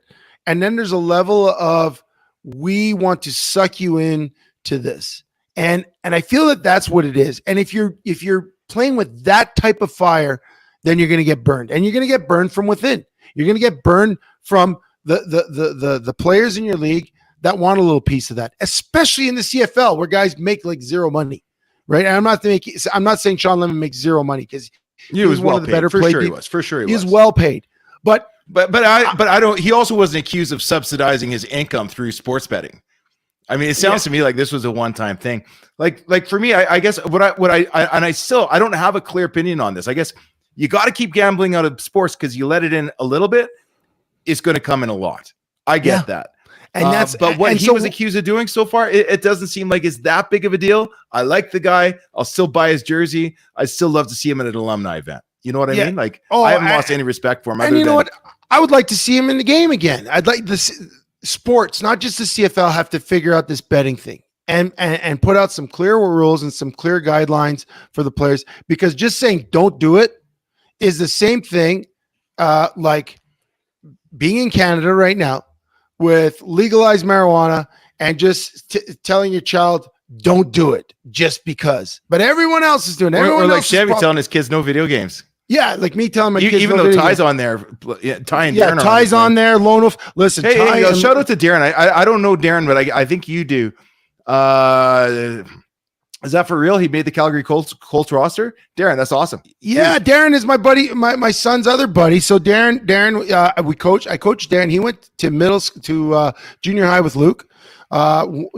And then there's a level of we want to suck you in to this. And I feel that that's what it is. And if you're playing with that type of fire, then you're going to get burned, and you're going to get burned from within. You're going to get burned from the players in your league that want a little piece of that, especially in the CFL where guys make like zero money, right? And I'm not saying Sean Lemon makes zero money because he was one of the better players. For sure, he was well paid. But I don't. He also wasn't accused of subsidizing his income through sports betting. I mean, it sounds to me like this was a one-time thing. Like for me, I guess I don't have a clear opinion on this. I guess you got to keep gambling out of sports because you let it in a little bit, it's going to come in a lot. I get that. And but what he was accused of doing so far, it doesn't seem like it's that big of a deal. I like the guy. I'll still buy his jersey. I still love to see him at an alumni event. You know what I mean? Like, I haven't lost any respect for him. And you know what? I would like to see him in the game again. I'd like this sports, not just the CFL, have to figure out this betting thing and put out some clear rules and some clear guidelines for the players, because just saying don't do it is the same thing like being in Canada right now with legalized marijuana and just telling your child don't do it just because. But everyone else is doing it. Or like Chevy telling his kids no video games. Yeah, like me telling my kids. Even though Ty's on there, Ty and Darren. Ty's on there. Lone Wolf. Listen, hey, shout out to Darren. I don't know Darren, but I think you do. Is that for real? He made the Calgary Colts roster. Darren, that's awesome. Yeah, dude. Darren is my buddy, my son's other buddy. So Darren, I coached Darren. He went to junior high with Luke.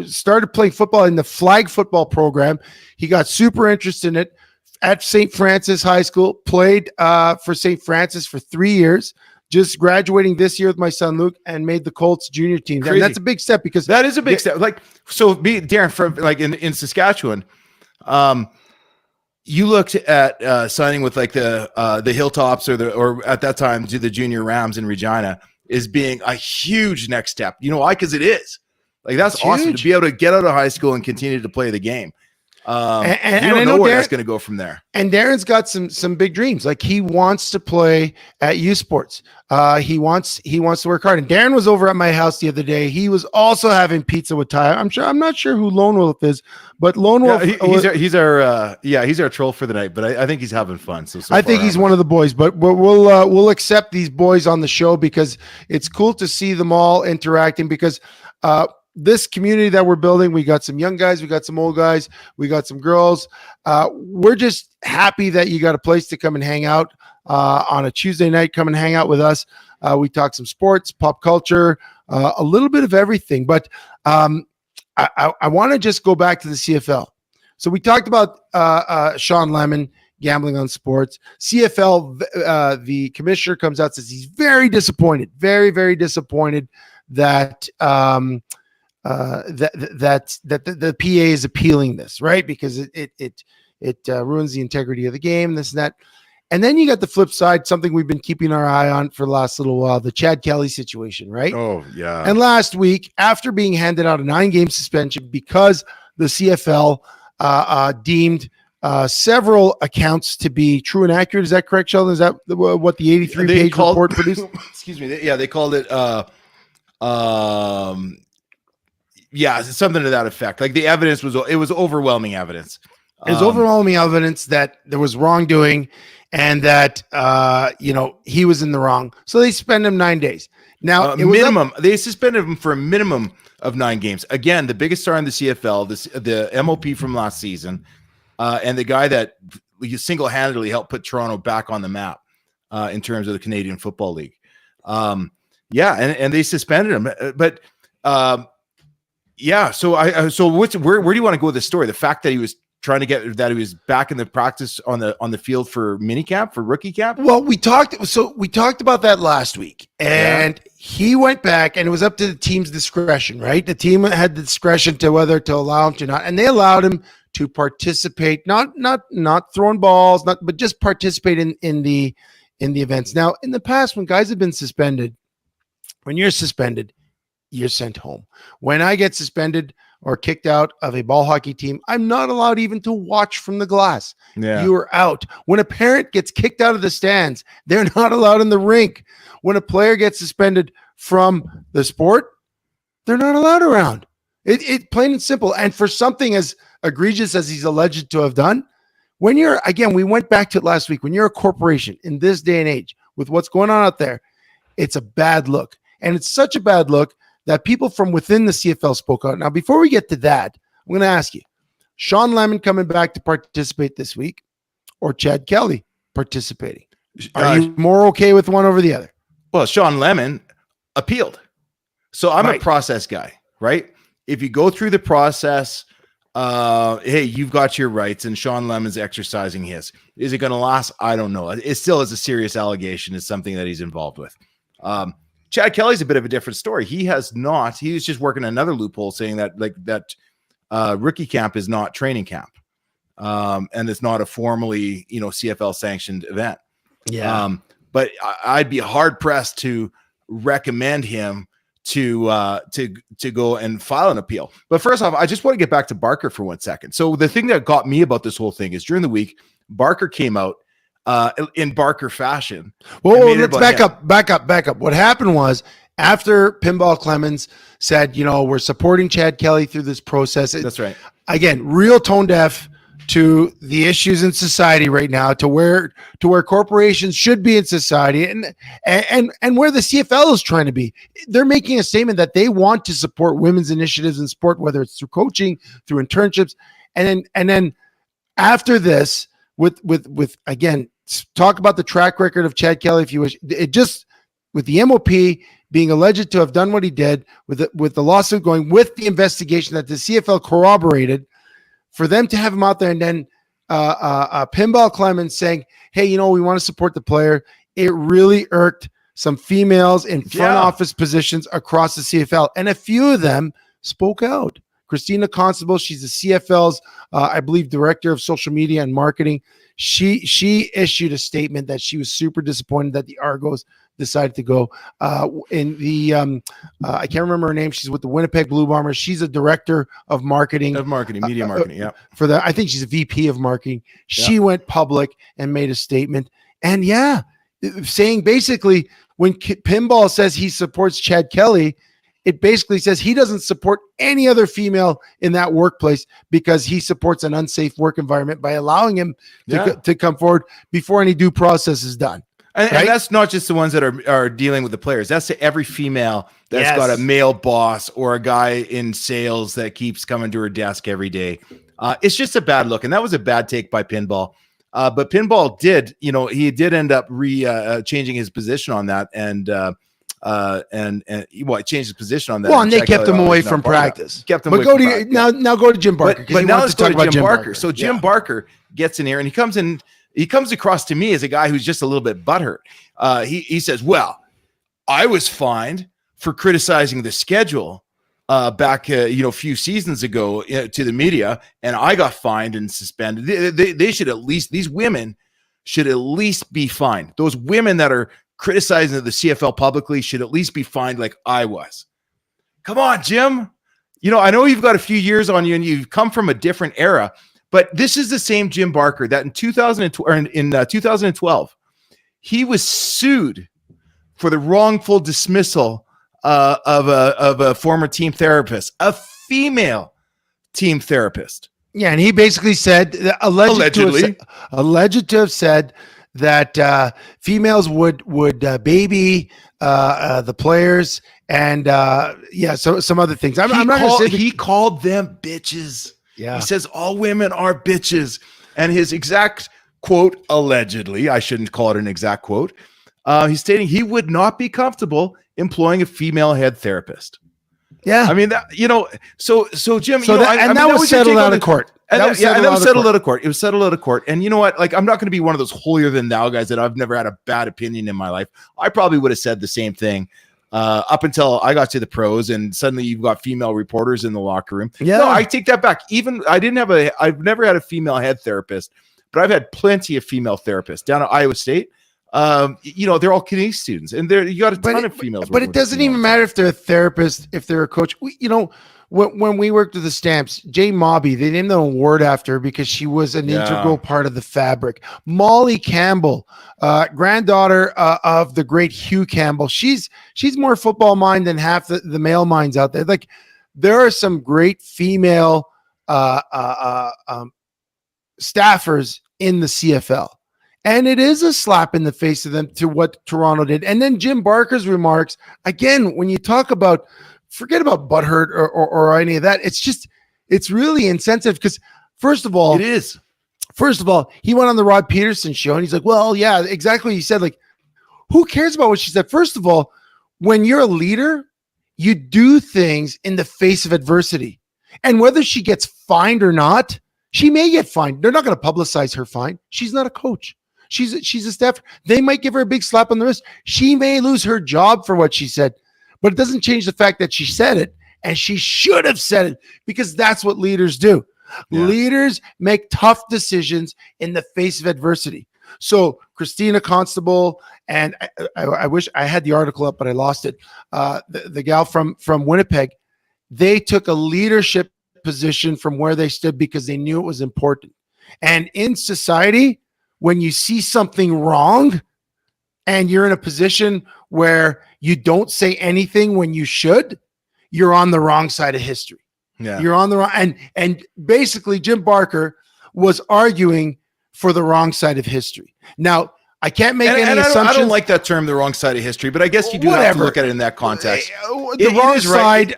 Started playing football in the flag football program. He got super interested in it at St. Francis High School, played for St. Francis for 3 years, just graduating this year with my son Luke, and made the Colts junior team. And that's a big step, because that is a big step. Like, so me, Darren, from like in Saskatchewan, you looked at signing with like the Hilltops or at that time to the Junior Rams in Regina as being a huge next step. You know why? Because it is. Like, that's awesome to be able to get out of high school and continue to play the game. And you don't know where that's going to go from there. And Darren's got some big dreams. Like, he wants to play at U Sports. He wants to work hard. And Darren was over at my house the other day. He was also having pizza with Ty. I'm not sure who Lone Wolf is, but Lone Wolf. He's our troll for the night. But I think he's having fun. So I think he's one of the boys. But we'll accept these boys on the show, because it's cool to see them all interacting. Because this community that we're building, we got some young guys, we got some old guys, we got some girls. We're just happy that you got a place to come and hang out on a Tuesday night. Come and hang out with us. We talk some sports, pop culture, a little bit of everything. But I want to just go back to the CFL. So we talked about Sean Lemon gambling on sports. CFL, the commissioner comes out and says he's very disappointed, very, very disappointed that that the PA is appealing this, right? Because it ruins the integrity of the game, this and that. And then you got the flip side, something we've been keeping our eye on for the last little while, the Chad Kelly situation, right? Oh, yeah. And last week, after being handed out a 9-game suspension because the CFL deemed several accounts to be true and accurate. Is that correct, Sheldon? Is that what the 83-page report produced? Excuse me. They called it yeah, something to that effect. Like, the evidence was overwhelming evidence. It was overwhelming evidence that there was wrongdoing and that he was in the wrong. So they suspended him 9 days. Now, they suspended him for a minimum of 9 games. Again, the biggest star in the CFL, the MOP from last season, and the guy that single-handedly helped put Toronto back on the map in terms of the Canadian Football League. And they suspended him. But so where do you want to go with this story? The fact that he was trying to get that he was back in the practice on the field for minicamp, for rookie camp? Well, we talked about that last week, and He went back, and it was up to the team's discretion, right? The team had the discretion to whether to allow him to not, and they allowed him to participate, not throwing balls, but just participate in the events. Now, in the past, when guys have been suspended, when you're suspended, you're sent home. When I get suspended or kicked out of a ball hockey team, I'm not allowed even to watch from the glass. Yeah. You are out. When a parent gets kicked out of the stands, they're not allowed in the rink. When a player gets suspended from the sport, they're not allowed around. It plain and simple. And for something as egregious as he's alleged to have done, when you're, again, we went back to it last week, when you're a corporation in this day and age with what's going on out there, it's a bad look. And it's such a bad look that people from within the CFL spoke out. Now, before we get to that, I'm going to ask you, Sean Lemon coming back to participate this week or Chad Kelly participating? Are you more okay with one over the other? Well, Sean Lemon appealed. So I'm Right. a process guy, right? If you go through the process, hey, you've got your rights, and Sean Lemon's exercising his. Is it going to last? I don't know. It still is a serious allegation. It's something that he's involved with. Chad Kelly's a bit of a different story. He was just working another loophole, saying that rookie camp is not training camp, and it's not a formally CFL sanctioned event. Yeah. But I'd be hard pressed to recommend him to go and file an appeal. But first off, I just want to get back to Barker for 1 second. So the thing that got me about this whole thing is during the week, Barker came out in Barker fashion. Well, let's back up. What happened was, after Pinball Clemens said, we're supporting Chad Kelly through this process. That's right. Again, real tone deaf to the issues in society right now, to where corporations should be in society, and where the CFL is trying to be. They're making a statement that they want to support women's initiatives in sport, whether it's through coaching, through internships, and then after this, with again, talk about the track record of Chad Kelly if you wish. It just, with the MOP being alleged to have done what he did, with the lawsuit going, with the investigation that the CFL corroborated, for them to have him out there, and then Pinball Clemens saying, hey, we want to support the player. It really irked some females in front office positions across the CFL. And a few of them spoke out. Christina Constable, she's the CFL's, I believe, director of social media and marketing. She issued a statement that she was super disappointed that the Argos decided to go in the I can't remember her name. She's with the Winnipeg Blue Bombers. She's a director of marketing, media marketing. Yeah, for that, I think she's a VP of marketing. She went public and made a statement, and saying basically, when Pinball says he supports Chad Kelly, it basically says he doesn't support any other female in that workplace because he supports an unsafe work environment by allowing him to come forward before any due process is done. And that's not just the ones that are dealing with the players. That's to every female that's got a male boss or a guy in sales that keeps coming to her desk every day. It's just a bad look. And that was a bad take by Pinball. But Pinball did, he did end up changing his position on that. And he changed his position on that. Well, and they kept him away from practice. Kept him away from practice. Now go to Jim Barker. But now let's go to Jim Barker. So Jim Barker gets in here, and he comes across to me as a guy who's just a little bit butthurt. He says, well, I was fined for criticizing the schedule back a few seasons ago to the media, and I got fined and suspended. They should at least, these women should at least be fined. Those women that are criticizing the CFL publicly should at least be fined like I was. Come on, Jim. I know you've got a few years on you and you've come from a different era, but this is the same Jim Barker that in 2012, he was sued for the wrongful dismissal of a former team therapist, a female team therapist. Yeah, and he basically said, alleged to have said that females would baby the players and so some other things. He called them bitches. Yeah, he says all women are bitches, and his exact quote, allegedly, I shouldn't call it an exact quote. He's stating he would not be comfortable employing a female head therapist. Yeah, I mean that, so Jim, that was settled out of court. That was settled out of court. It was settled out of court. And you know what? Like, I'm not going to be one of those holier than thou guys that I've never had a bad opinion in my life. I probably would have said the same thing up until I got to the pros, and suddenly you've got female reporters in the locker room. Yeah. No, I take that back. Even I've never had a female head therapist, but I've had plenty of female therapists down at Iowa State. They're all Canadian students, and you got a ton of females. But it doesn't even matter if they're a therapist, if they're a coach. When we worked with the Stamps, Jay Mobby, they named them a word after her because she was an integral part of the fabric. Molly Campbell, granddaughter of the great Hugh Campbell. She's more football mind than half the male minds out there. Like, there are some great female staffers in the CFL. And it is a slap in the face of them to what Toronto did. And then Jim Barker's remarks, again, when you talk about, forget about butthurt or any of that. It's really insensitive because, first of all, it is. First of all, he went on the Rod Peterson show and he's like, well, yeah, exactly what he said. Like, who cares about what she said? First of all, when you're a leader, you do things in the face of adversity. And whether she gets fined or not, she may get fined. They're not going to publicize her fine. She's not a coach. She's a staffer. They might give her a big slap on the wrist. She may lose her job for what she said. But it doesn't change the fact that she said it, and she should have said it, because that's what leaders do. Yeah. Leaders make tough decisions in the face of adversity. So Christina Constable, and I wish I had the article up, but I lost it. The gal from Winnipeg, they took a leadership position from where they stood because they knew it was important. And in society, when you see something wrong and you're in a position where you don't say anything when you should, you're on the wrong side of history. Yeah. You're on the wrong, and basically Jim Barker was arguing for the wrong side of history. Now, I can't make any assumptions. I don't like that term, the wrong side of history, but I guess you do have to look at it in that context. The wrong side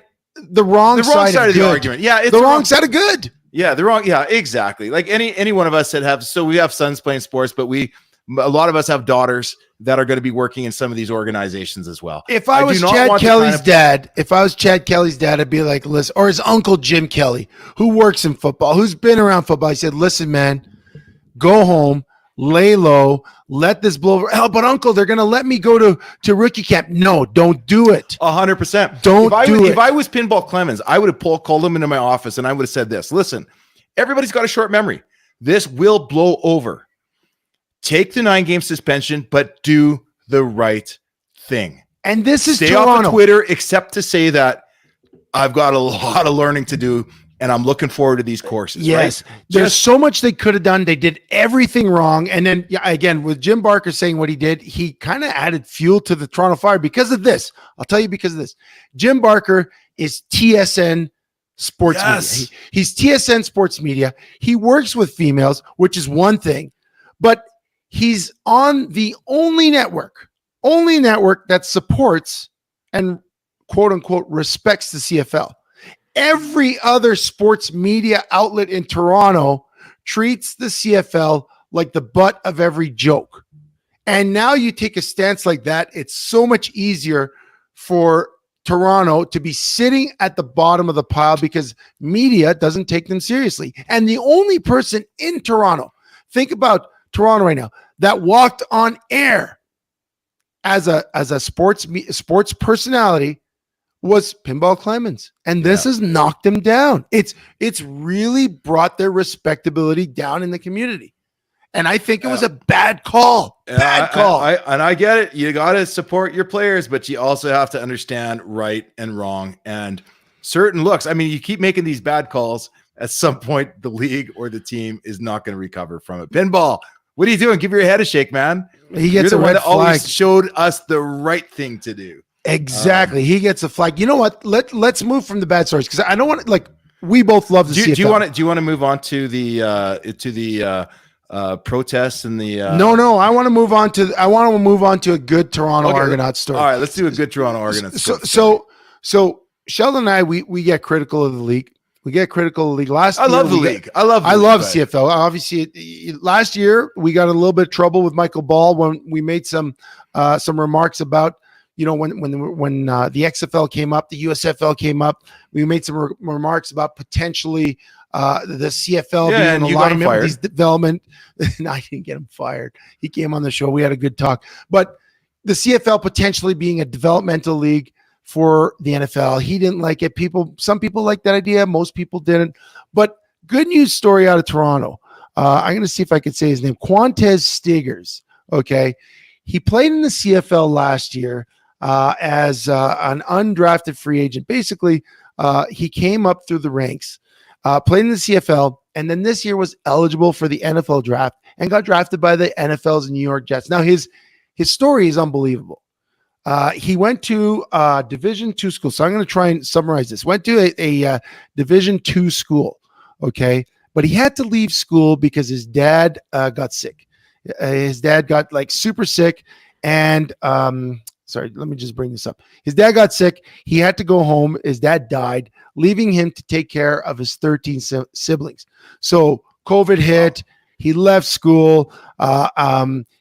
of the argument. Yeah, it's the wrong side of good. Yeah, exactly. Like any one of us that have, so we have sons playing sports, but a lot of us have daughters that are going to be working in some of these organizations as well. If I was Chad Kelly's dad, I'd be like, listen, or his uncle Jim Kelly, who works in football, who's been around football. He said, listen, man, go home, lay low, let this blow over. Oh, but uncle, they're going to let me go to rookie camp. No, don't do it. 100%. Don't do it. If I was Pinball Clemens, I would have called him into my office and I would have said this: listen, everybody's got a short memory. This will blow over. Take the 9-game suspension, but do the right thing. And this is Stay Toronto. Off of Twitter, except to say that I've got a lot of learning to do, and I'm looking forward to these courses. Yes, right? There's so much they could have done. They did everything wrong. And then, again, with Jim Barker saying what he did, he kind of added fuel to the Toronto fire because of this. I'll tell you because of this. Jim Barker is TSN Sports Media. He's TSN Sports Media. He works with females, which is one thing, but he's on the only network that supports and quote unquote respects the CFL. Every other sports media outlet in Toronto treats the CFL like the butt of every joke. And now you take a stance like that, it's so much easier for Toronto to be sitting at the bottom of the pile because media doesn't take them seriously. And the only person in Toronto, think about Toronto right now, that walked on air as a sports personality was Pinball Clemens, and this has knocked him down. It's really brought their respectability down in the community, and I think it was a bad call. I get it. You got to support your players, but you also have to understand right and wrong and certain looks. I mean, you keep making these bad calls. At some point, the league or the team is not going to recover from it. Pinball, what are you doing? Give your head a shake, man. He gets You're the a one red that flag. always showed us the right thing to do. Exactly. He gets a flag. You know what? Let's move from the bad stories because I don't want to, like, we both love the CFL. Do you want to move on to the protests and the No, I want to move on to a good Toronto Argonaut story. All right, let's do a good Toronto Argonaut story. So Sheldon and I, we get critical of the league. We get critical of the league. I love the league. I love CFL. Obviously, last year we got a little bit of trouble with Michael Ball when we made some remarks about, you know, when the XFL came up, the USFL came up. We made some remarks about potentially the CFL being in alignment with these development. No, I didn't get him fired. He came on the show. We had a good talk. But the CFL potentially being a developmental league for the NFL. He didn't like it. Some people liked that idea. Most people didn't. But good news story out of Toronto. I'm going to see if I could say his name. Quantez Stigers. Okay. He played in the CFL last year as an undrafted free agent. Basically, he came up through the ranks, played in the CFL, and then this year was eligible for the NFL draft and got drafted by the NFL's New York Jets. Now, his story is unbelievable. He went to Division II school. So I'm going to try and summarize this. Went to a Division II school, okay? But he had to leave school because his dad got sick. His dad got like super sick. And sorry, let me just bring this up. His dad got sick. He had to go home. His dad died, leaving him to take care of his 13 siblings. So COVID hit. He left school.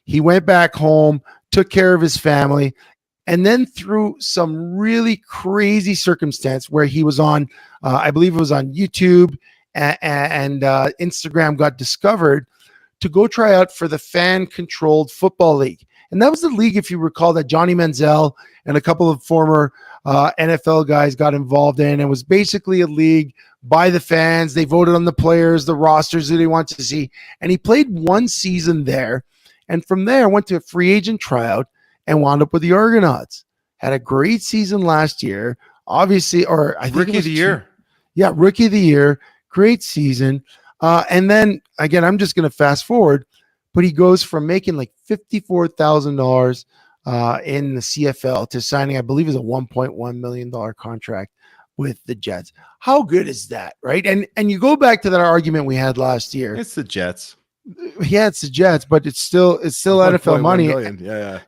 He went back home, took care of his family. And then through some really crazy circumstance where he was on, I believe it was on YouTube and Instagram, got discovered to go try out for the fan-controlled football league. And that was the league, if you recall, that Johnny Manziel and a couple of former NFL guys got involved in. It was basically a league by the fans. They voted on the players, the rosters that they wanted to see. And he played one season there. And from there, went to a free agent tryout and wound up with the Argonauts. Had a great season last year, obviously, or I think Rookie of the year. Yeah, Rookie of the Year. Great season. And then, again, I'm just going to fast forward, but he goes from making like $54,000 in the CFL to signing, I believe, is a $1.1 million contract with the Jets. How good is that, right? And you go back to that argument we had last year. It's the Jets. Yeah, it's the Jets, but it's still NFL money.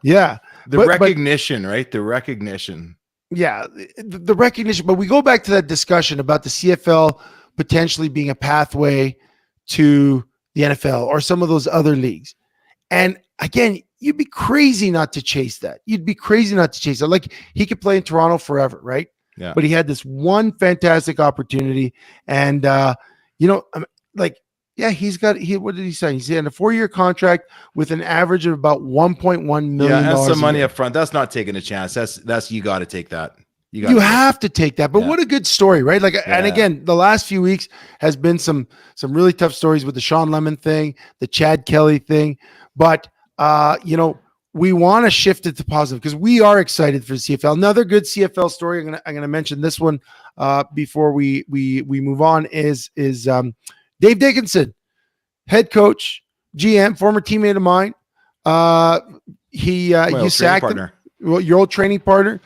Yeah. The recognition, right? The recognition. Yeah, the recognition. But we go back to that discussion about the CFL potentially being a pathway to the NFL or some of those other leagues. And again, you'd be crazy not to chase that. You'd be crazy not to chase that. Like, he could play in Toronto forever, right? Yeah. But he had this one fantastic opportunity. And, yeah, what did he say? He's in a 4-year contract with an average of about $1.1 million. Yeah, and some money up front. That's not taking a chance. That's you got to take that. You have to take that. But what a good story, right? Like, and again, the last few weeks has been some really tough stories with the Sean Lemon thing, the Chad Kelly thing. But we want to shift it to positive because we are excited for the CFL. Another good CFL story. I'm gonna mention this one before we move on is Dave Dickinson, head coach, GM, former teammate of mine. You sacked him. Well, your old training partner.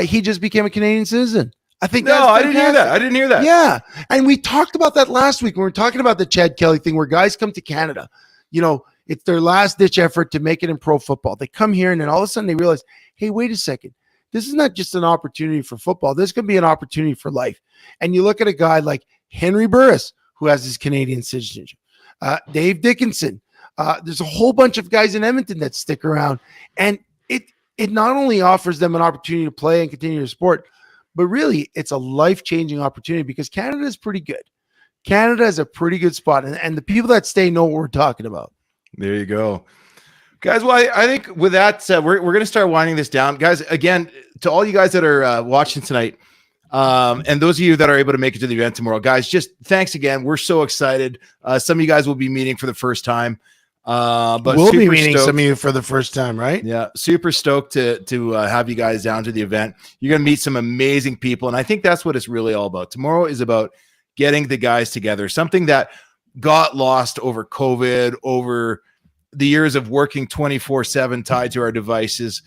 He just became a Canadian citizen. I think I didn't hear that. Yeah. And we talked about that last week when we were talking about the Chad Kelly thing where guys come to Canada. It's their last ditch effort to make it in pro football. They come here and then all of a sudden they realize, hey, wait a second. This is not just an opportunity for football. This could be an opportunity for life. And you look at a guy like Henry Burris, who has his Canadian citizenship, Dave Dickinson. There's a whole bunch of guys in Edmonton that stick around. And it not only offers them an opportunity to play and continue their sport, but really it's a life-changing opportunity because Canada is pretty good. Canada is a pretty good spot. And the people that stay know what we're talking about. There you go. Guys, well, I think with that said, we're going to start winding this down. Guys, again, to all you guys that are watching tonight, and those of you that are able to make it to the event tomorrow, guys, just thanks again. We're so excited. Some of you guys will be meeting for the first time. But we'll be meeting some of you for the first time, right? Yeah, super stoked to have you guys down to the event. You're going to meet some amazing people, and I think that's what it's really all about. Tomorrow is about getting the guys together, something that got lost over COVID, over the years of working 24/7 tied to our devices.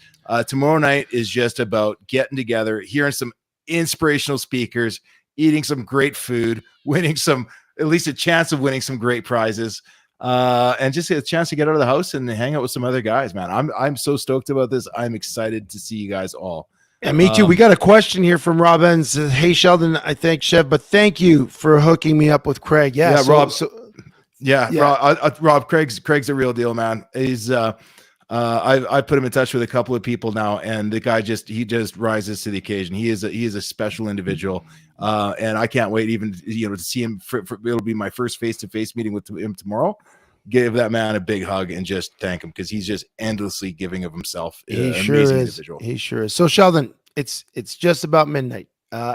Tomorrow night is just about getting together, hearing some inspirational speakers, eating some great food, winning at least a chance of winning some great prizes. And just a chance to get out of the house and hang out with some other guys, man. I'm so stoked about this. I'm excited to see you guys all. Yeah, me too. We got a question here from Rob Evans. Hey, Sheldon, I thank Chev, but thank you for hooking me up with Craig. Yeah, Rob. Rob, Craig's a real deal, man. He's I put him in touch with a couple of people now, and the guy just rises to the occasion. He is a special individual, and I can't wait even to see him. It'll be my first face-to-face meeting with him tomorrow. give that man a big hug and just thank him because he's just endlessly giving of himself. He An sure amazing is. individual. He sure is. So Sheldon, it's just about midnight.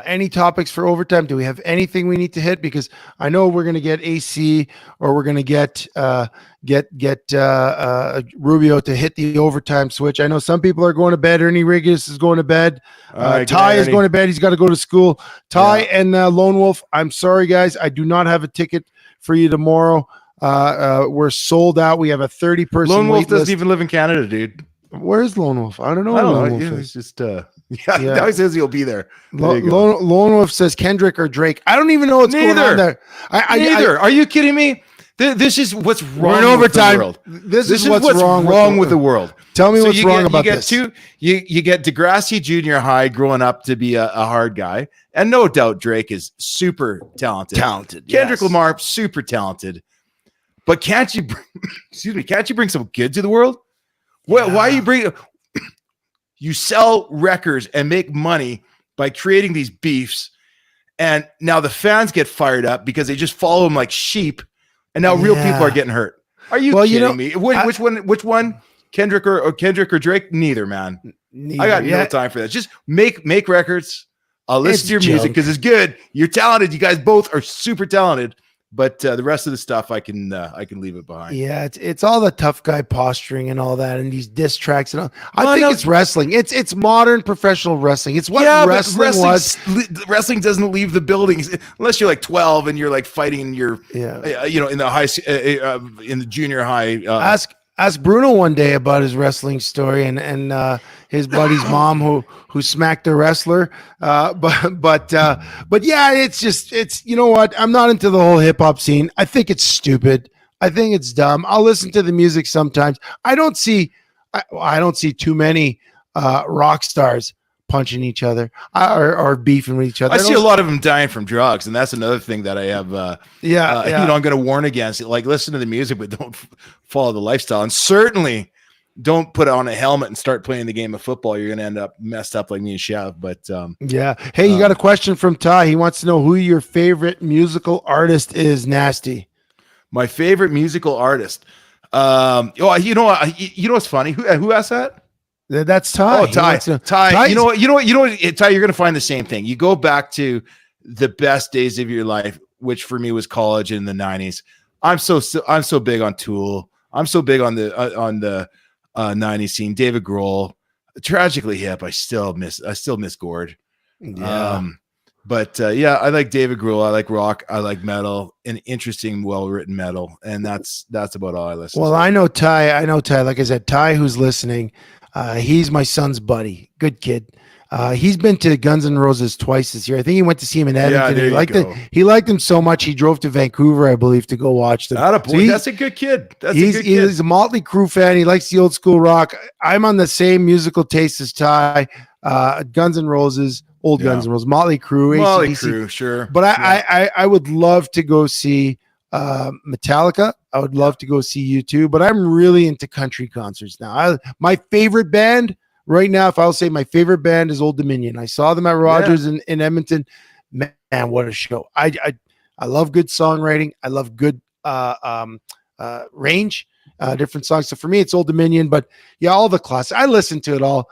Any topics for overtime? Do we have anything we need to hit? Because I know we're going to get AC or we're going to get Rubio to hit the overtime switch. I know some people are going to bed. Ernie Riggis is going to bed. Ty is going to bed. He's got to go to school. Ty and Lone Wolf, I'm sorry, guys. I do not have a ticket for you tomorrow. We're sold out. We have a 30-person Lone Wolf doesn't list. even live in Canada, dude. Where's Lone Wolf? I don't know. I don't Lone know. Wolf He's is. just now he says he'll be there. Lone Wolf says Kendrick or Drake. I don't even know what's going on there. Neither. Are you kidding me? This is what's wrong in with overtime. the world. This is what's wrong with the world. Tell me what's wrong about this. You get Degrassi Junior High growing up to be a hard guy, and no doubt Drake is super talented. Kendrick Lamar, super talented. But can't you bring some good to the world? Why you bring? You sell records and make money by creating these beefs, and now the fans get fired up because they just follow them like sheep, and now real people are getting hurt. Are you kidding me? Which one? Kendrick or Drake? Neither, man. I got no time for that. Just make records. I'll listen to your music because it's good. You're talented. You guys both are super talented. But the rest of the stuff, I can leave it behind. Yeah, it's all the tough guy posturing and all that, and these diss tracks and all. I think it's wrestling. It's modern professional wrestling. It's what wrestling was. Wrestling doesn't leave the buildings unless you're like 12 and you're like fighting your in the high in the junior high. Ask Bruno one day about his wrestling story and his buddy's mom who smacked a wrestler. But yeah, it's you know what? I'm not into the whole hip hop scene. I think it's stupid. I think it's dumb. I'll listen to the music sometimes. I don't see too many rock stars punching each other or beefing with each other. I see a lot of them dying from drugs, and that's another thing that I have. I'm going to warn against it. Like, listen to the music, but don't follow the lifestyle, and certainly don't put on a helmet and start playing the game of football. You're going to end up messed up like me and Chev. But hey, you got a question from Ty. He wants to know who your favorite musical artist is. Nasty. My favorite musical artist. You know what's funny? Who asked that? That's Ty. Oh, Ty. You know what, Ty, you're going to find the same thing. You go back to the best days of your life, which for me was college in the 90s. I'm so big on Tool. I'm so big on the 90s scene. David Grohl, tragically hip. I still miss Gord. Yeah. I like David Grohl. I like rock. I like metal, and interesting, well-written metal. And that's about all I listen to. Well, I know Ty. Like I said, Ty, who's listening, he's my son's buddy. Good kid. He's been to Guns N' Roses twice this year. I think he went to see him in Edmonton. He liked him so much he drove to Vancouver, I believe, to go watch them. That's a good kid. He's a Motley Crue fan. He likes the old school rock. I'm on the same musical taste as Ty. Guns N' Roses, Guns N' Roses, Motley Crue, sure. But I would love to go see Metallica. I would love to go see U2, but I'm really into country concerts now. My favorite band right now, if I'll say my favorite band, is Old Dominion. I saw them at Rogers in Edmonton. Man, what a show. I love good songwriting. I love good range, different songs. So for me, it's Old Dominion, but yeah, all the classics. I listen to it all.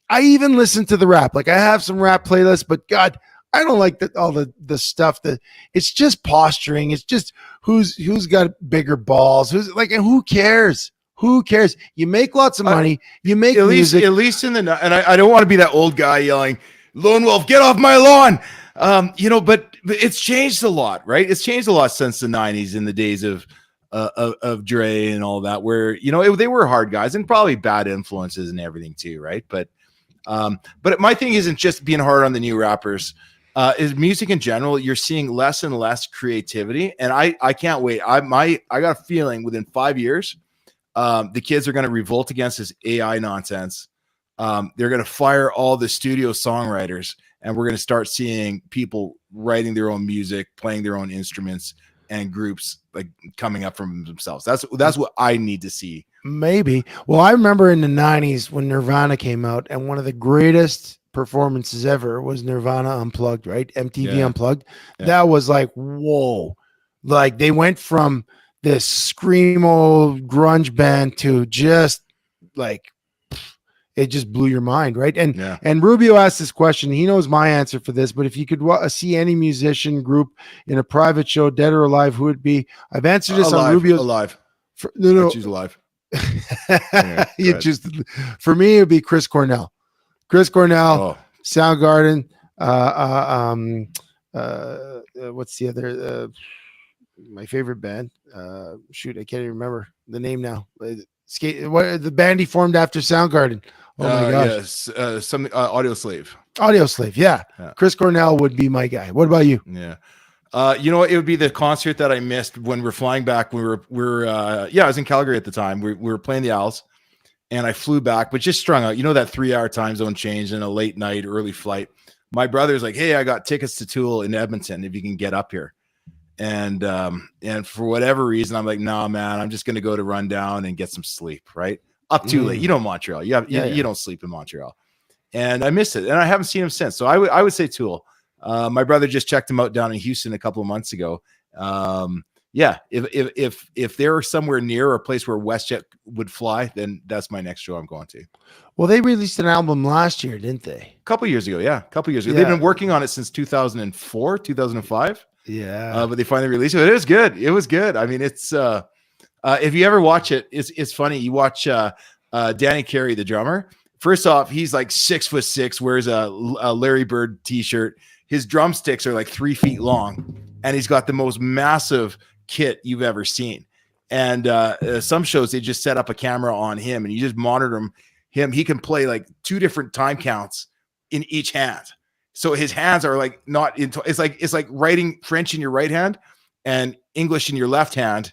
I even listen to the rap. Like, I have some rap playlists, but God, I don't like all the stuff that it's just posturing. It's just who's got bigger balls. Who's like, and who cares? Who cares? You make lots of money. You make music. At least in the, and I don't want to be that old guy yelling, "Lone Wolf, get off my lawn." But it's changed a lot, right? It's changed a lot since the '90s, in the days of Dre and all that, where they were hard guys and probably bad influences and everything too, right? But my thing isn't just being hard on the new rappers. Is music in general, you're seeing less and less creativity, and I can't wait. I got a feeling within 5 years, the kids are going to revolt against this AI nonsense. They're going to fire all the studio songwriters, and we're going to start seeing people writing their own music, playing their own instruments, and groups like coming up from themselves. That's what I need to see. Maybe. Well, I remember in the 90s when Nirvana came out, and one of the greatest performances ever was Nirvana Unplugged, right? MTV Unplugged. Yeah. That was like, whoa. Like, they went from this screamo grunge band to just like it just blew your mind, right? And Rubio asked this question. He knows my answer for this, but if you could see any musician group in a private show, dead or alive, who would it be? I've answered this on Rubio's. Alive. No. I choose alive. You choose. For me, it would be Chris Cornell. Chris Cornell, Soundgarden. What's the other? My favorite band. Shoot, I can't even remember the name now. The band he formed after Soundgarden. Oh my gosh. Yes. Audio Slave. Audio Slave. Yeah. Chris Cornell would be my guy. What about you? Yeah. You know what? It would be the concert that I missed when we're flying back. I was in Calgary at the time. We were playing the Owls, and I flew back, but just strung out. You know that 3-hour time zone change and a late night, early flight. My brother's like, "Hey, I got tickets to Tool in Edmonton if you can get up here." And for whatever reason, I'm like, "Nah, man, I'm just gonna go to Rundown and get some sleep." Right up too late. You know Montreal. You don't sleep in Montreal, and I missed it, and I haven't seen him since. So I would say Tool. My brother just checked him out down in Houston a couple of months ago. If they're somewhere near a place where WestJet would fly, then that's my next show I'm going to. Well, they released an album last year, didn't they? A couple years ago, yeah. They've been working on it since 2004, 2005. Yeah. But they finally released it. It was good. It was good. I mean, it's if you ever watch it, it's funny. You watch Danny Carey, the drummer. First off, he's like 6'6", wears a Larry Bird t-shirt. His drumsticks are like 3 feet long, and he's got the most massive kit you've ever seen. And some shows, they just set up a camera on him, and you just monitor him. He can play like 2 different time counts in each hand. So his hands are like not into. It's like writing French in your right hand and English in your left hand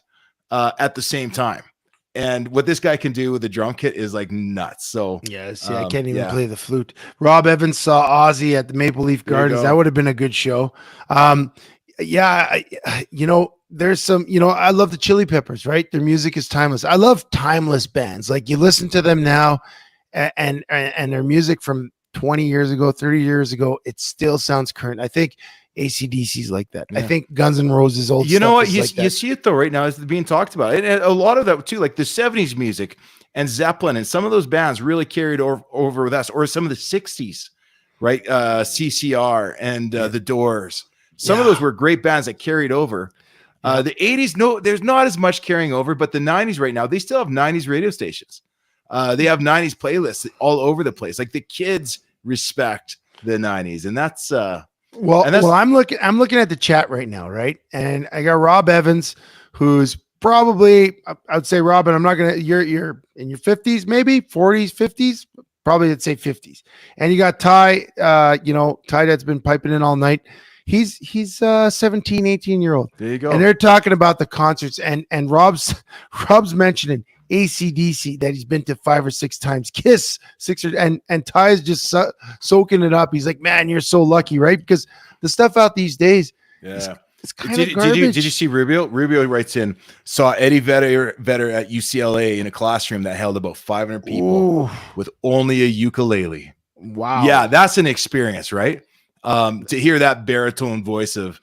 at the same time. And what this guy can do with the drum kit is like nuts. So I can't even play the flute. Rob Evans saw Ozzy at the Maple Leaf Gardens. That would have been a good show. There's some, I love the Chili Peppers, right? Their music is timeless. I love timeless bands. Like you listen to them now and their music from 20 years ago, 30 years ago, it still sounds current. I think AC/DC's like that. Yeah. I think Guns N' Roses old. You know what? You see it though right now is being talked about, and a lot of that too, like the 70s music and Zeppelin and some of those bands really carried over with us, or some of the 60s, right? CCR and the Doors. Some of those were great bands that carried over. The 80s, no, there's not as much carrying over, but the 90s right now, they still have 90s radio stations. They have 90s playlists all over the place. Like the kids respect the 90s, and that's. Well, I'm looking at the chat right now, right? And I got Rob Evans, who's probably, I would say, Rob, and I'm not gonna. You're in your 50s, maybe 40s, 50s, probably I'd say 50s. And you got Ty, Ty that's been piping in all night. He's 17, 18-year-old. There you go. And they're talking about the concerts, and Rob's mentioning AC/DC that he's been to 5 or 6 times, Kiss 6 and Ty's just soaking it up. He's like, man, you're so lucky, right? Because the stuff out these days, it's kind of garbage. Did you see Rubio? Rubio writes in, saw Eddie Vedder at UCLA in a classroom that held about 500 people with only a ukulele. Wow. Yeah, that's an experience, right? To hear that baritone voice of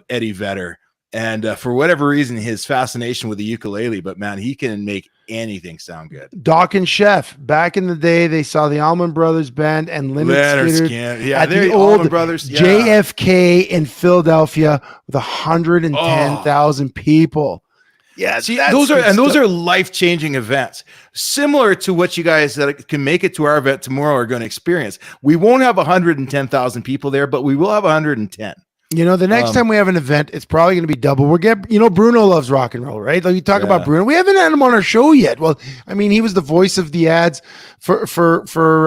Eddie Vedder. And for whatever reason, his fascination with the ukulele, but man, he can make anything sound good. Doc and Chef, back in the day, they saw the Allman Brothers Band and Lynyrd Skynyrd at the old Allman Brothers JFK in Philadelphia with 110,000 people. Yeah, see, those are life-changing events, similar to what you guys that can make it to our event tomorrow are going to experience. We won't have 110,000 people there, but we will have 110. The next time we have an event, it's probably going to be double. We'll get, Bruno loves rock and roll, right? Like you talk about Bruno. We haven't had him on our show yet. Well, I mean, he was the voice of the ads for the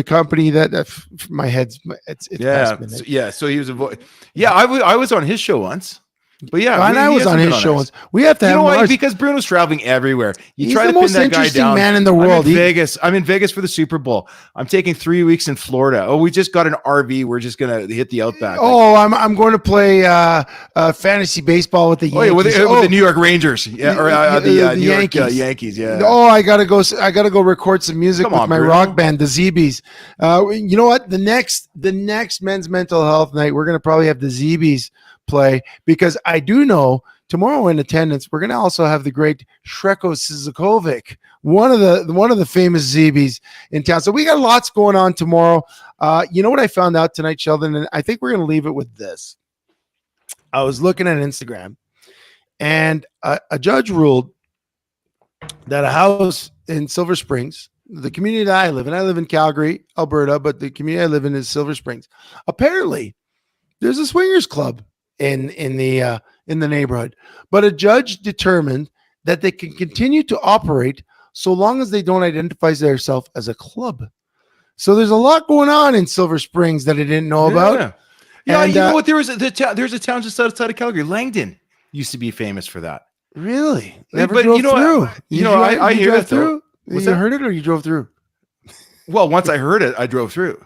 company that my head's it's So he was a voice. Yeah, I was on his show once. But yeah, and I was on his show once. We have to have him because Bruno's traveling everywhere. He's the most interesting man in the world. I'm in Vegas for the Super Bowl. I'm taking 3 weeks in Florida. Oh, we just got an RV. We're just gonna hit the Outback. Oh, I'm going to play fantasy baseball with the Yankees. With the New York Rangers, the New Yankees. York Yankees. Yeah. Oh, I gotta go record some music with my rock band, the Zeebies. You know what? The next men's mental health night, we're gonna probably have the Zeebies play, because I do know tomorrow in attendance, we're going to also have the great Shreko Sizakovic, one of the famous ZBs in town. So we got lots going on tomorrow. You know what I found out tonight, Sheldon, and I think we're going to leave it with this. I was looking at Instagram, and a judge ruled that a house in Silver Springs, the community that I live in Calgary, Alberta, but the community I live in is Silver Springs. Apparently, there's a swingers club in the neighborhood, but a judge determined that they can continue to operate so long as they don't identify themselves as a club. So there's a lot going on in Silver Springs that I didn't know about. Yeah, and, you know what? There's a town just outside of Calgary, Langdon, used to be famous for that. Really? Never drove through. I hear it through. You heard it or you drove through? Well, once I heard it, I drove through.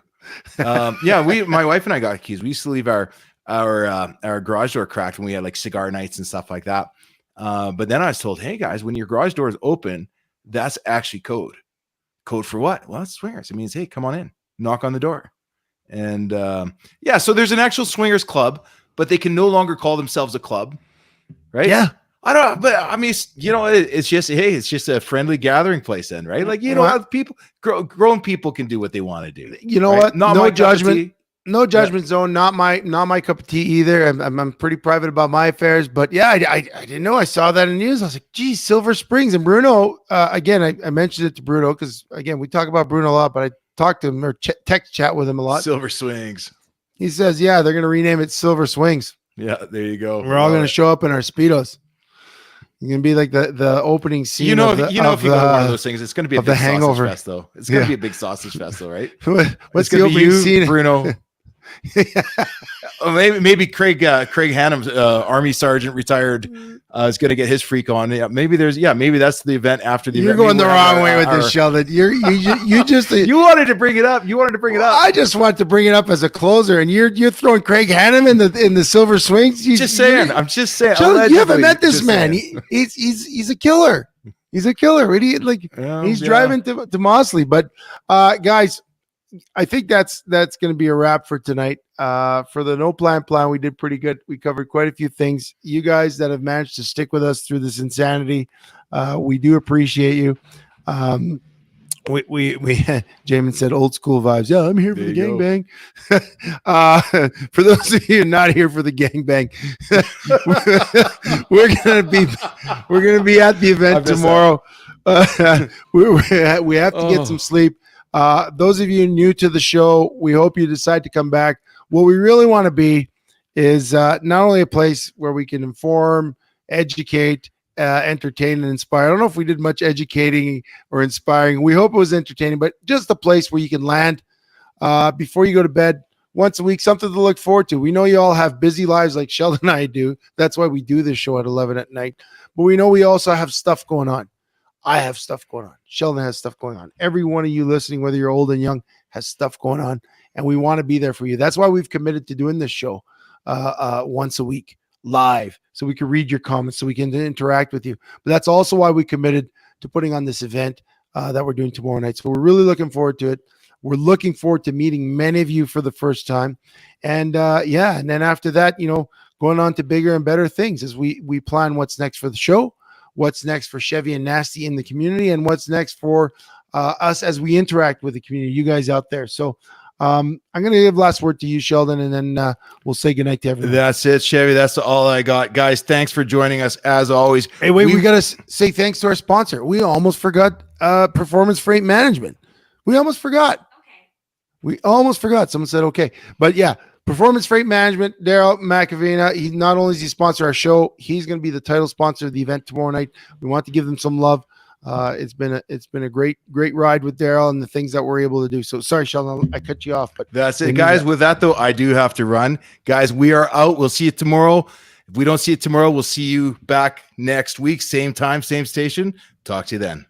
My wife and I got keys. We used to leave our garage door cracked when we had like cigar nights and stuff like that. But then I was told, hey guys, when your garage door is open, that's actually code. Code for what? Well, it's swingers. It means, hey, come on in, knock on the door. And so there's an actual swingers club, but they can no longer call themselves a club, right? Yeah. I don't, but I mean, it's just, hey, it's just a friendly gathering place then, right? Like, people, grown people can do what they want to do. You know what? No judgment zone. Not my cup of tea either. I'm pretty private about my affairs, but yeah, I didn't know. I saw that in the news. I was like, geez, Silver Springs. And Bruno, again, I mentioned it to Bruno because again, we talk about Bruno a lot, but I talked to him or text chat with him a lot. Silver Swings. He says, yeah, they're going to rename it Silver Swings. Yeah, there you go. We're all going to show up in our Speedos. You're gonna be like the opening scene. If you go to one of those things, it's gonna be a big Hangover sausage fest, though. It's gonna be a big sausage fest, though, right? What's the opening scene, Bruno? Maybe Craig Hannum's Army Sergeant retired is going to get his freak on. Yeah, maybe that's the event after the You're event. You're going the wrong way with this, Sheldon. You just you wanted to bring it up. I just want to bring it up as a closer, and you're throwing Craig Hannum in the Silver Swings. I'm just saying. Sheldon, you haven't met this man. He's a killer. He's a killer. Idiot. He's driving to Mosley. But guys, I think that's going to be a wrap for tonight. For the No Plan, we did pretty good. We covered quite a few things. You guys that have managed to stick with us through this insanity, we do appreciate you. We Jamin said old school vibes. Yeah, I'm here for the gangbang. For those of you not here for the gangbang, we're gonna be at the event tomorrow. We have to get some sleep. Those of you new to the show, we hope you decide to come back. What we really want to be is not only a place where we can inform, educate, entertain, and inspire. I don't know if we did much educating or inspiring. We hope it was entertaining, but just a place where you can land before you go to bed once a week, something to look forward to. We know you all have busy lives like Sheldon and I do. That's why we do this show at 11 at night. But we know we also have stuff going on. I have stuff going on. Sheldon has stuff going on. Every one of you listening, whether you're old and young, has stuff going on. And we want to be there for you. That's why we've committed to doing this show once a week live, so we can read your comments, so we can interact with you. But that's also why we committed to putting on this event that we're doing tomorrow night. So we're really looking forward to it. We're looking forward to meeting many of you for the first time. And and then after that, going on to bigger and better things as we plan what's next for the show, what's next for Chevy and Nasty in the community, and what's next for us as we interact with the community, you guys out there. So I'm going to give last word to you, Sheldon, and then we'll say goodnight to everyone. That's it, Chevy. That's all I got. Guys, thanks for joining us as always. Hey, wait, we got to say thanks to our sponsor. We almost forgot Performance Freight Management. We almost forgot. Okay. We almost forgot. Someone said okay. But yeah, Performance Freight Management, Daryl McAvina. He not only does he sponsor our show, he's going to be the title sponsor of the event tomorrow night. We want to give them some love. It's been a great ride with Daryl and the things that we're able to do. So sorry, Sheldon, I cut you off, but that's it, guys. With that though, I do have to run. Guys, we are out. We'll see you tomorrow. If we don't see you tomorrow, we'll see you back next week. Same time, same station. Talk to you then.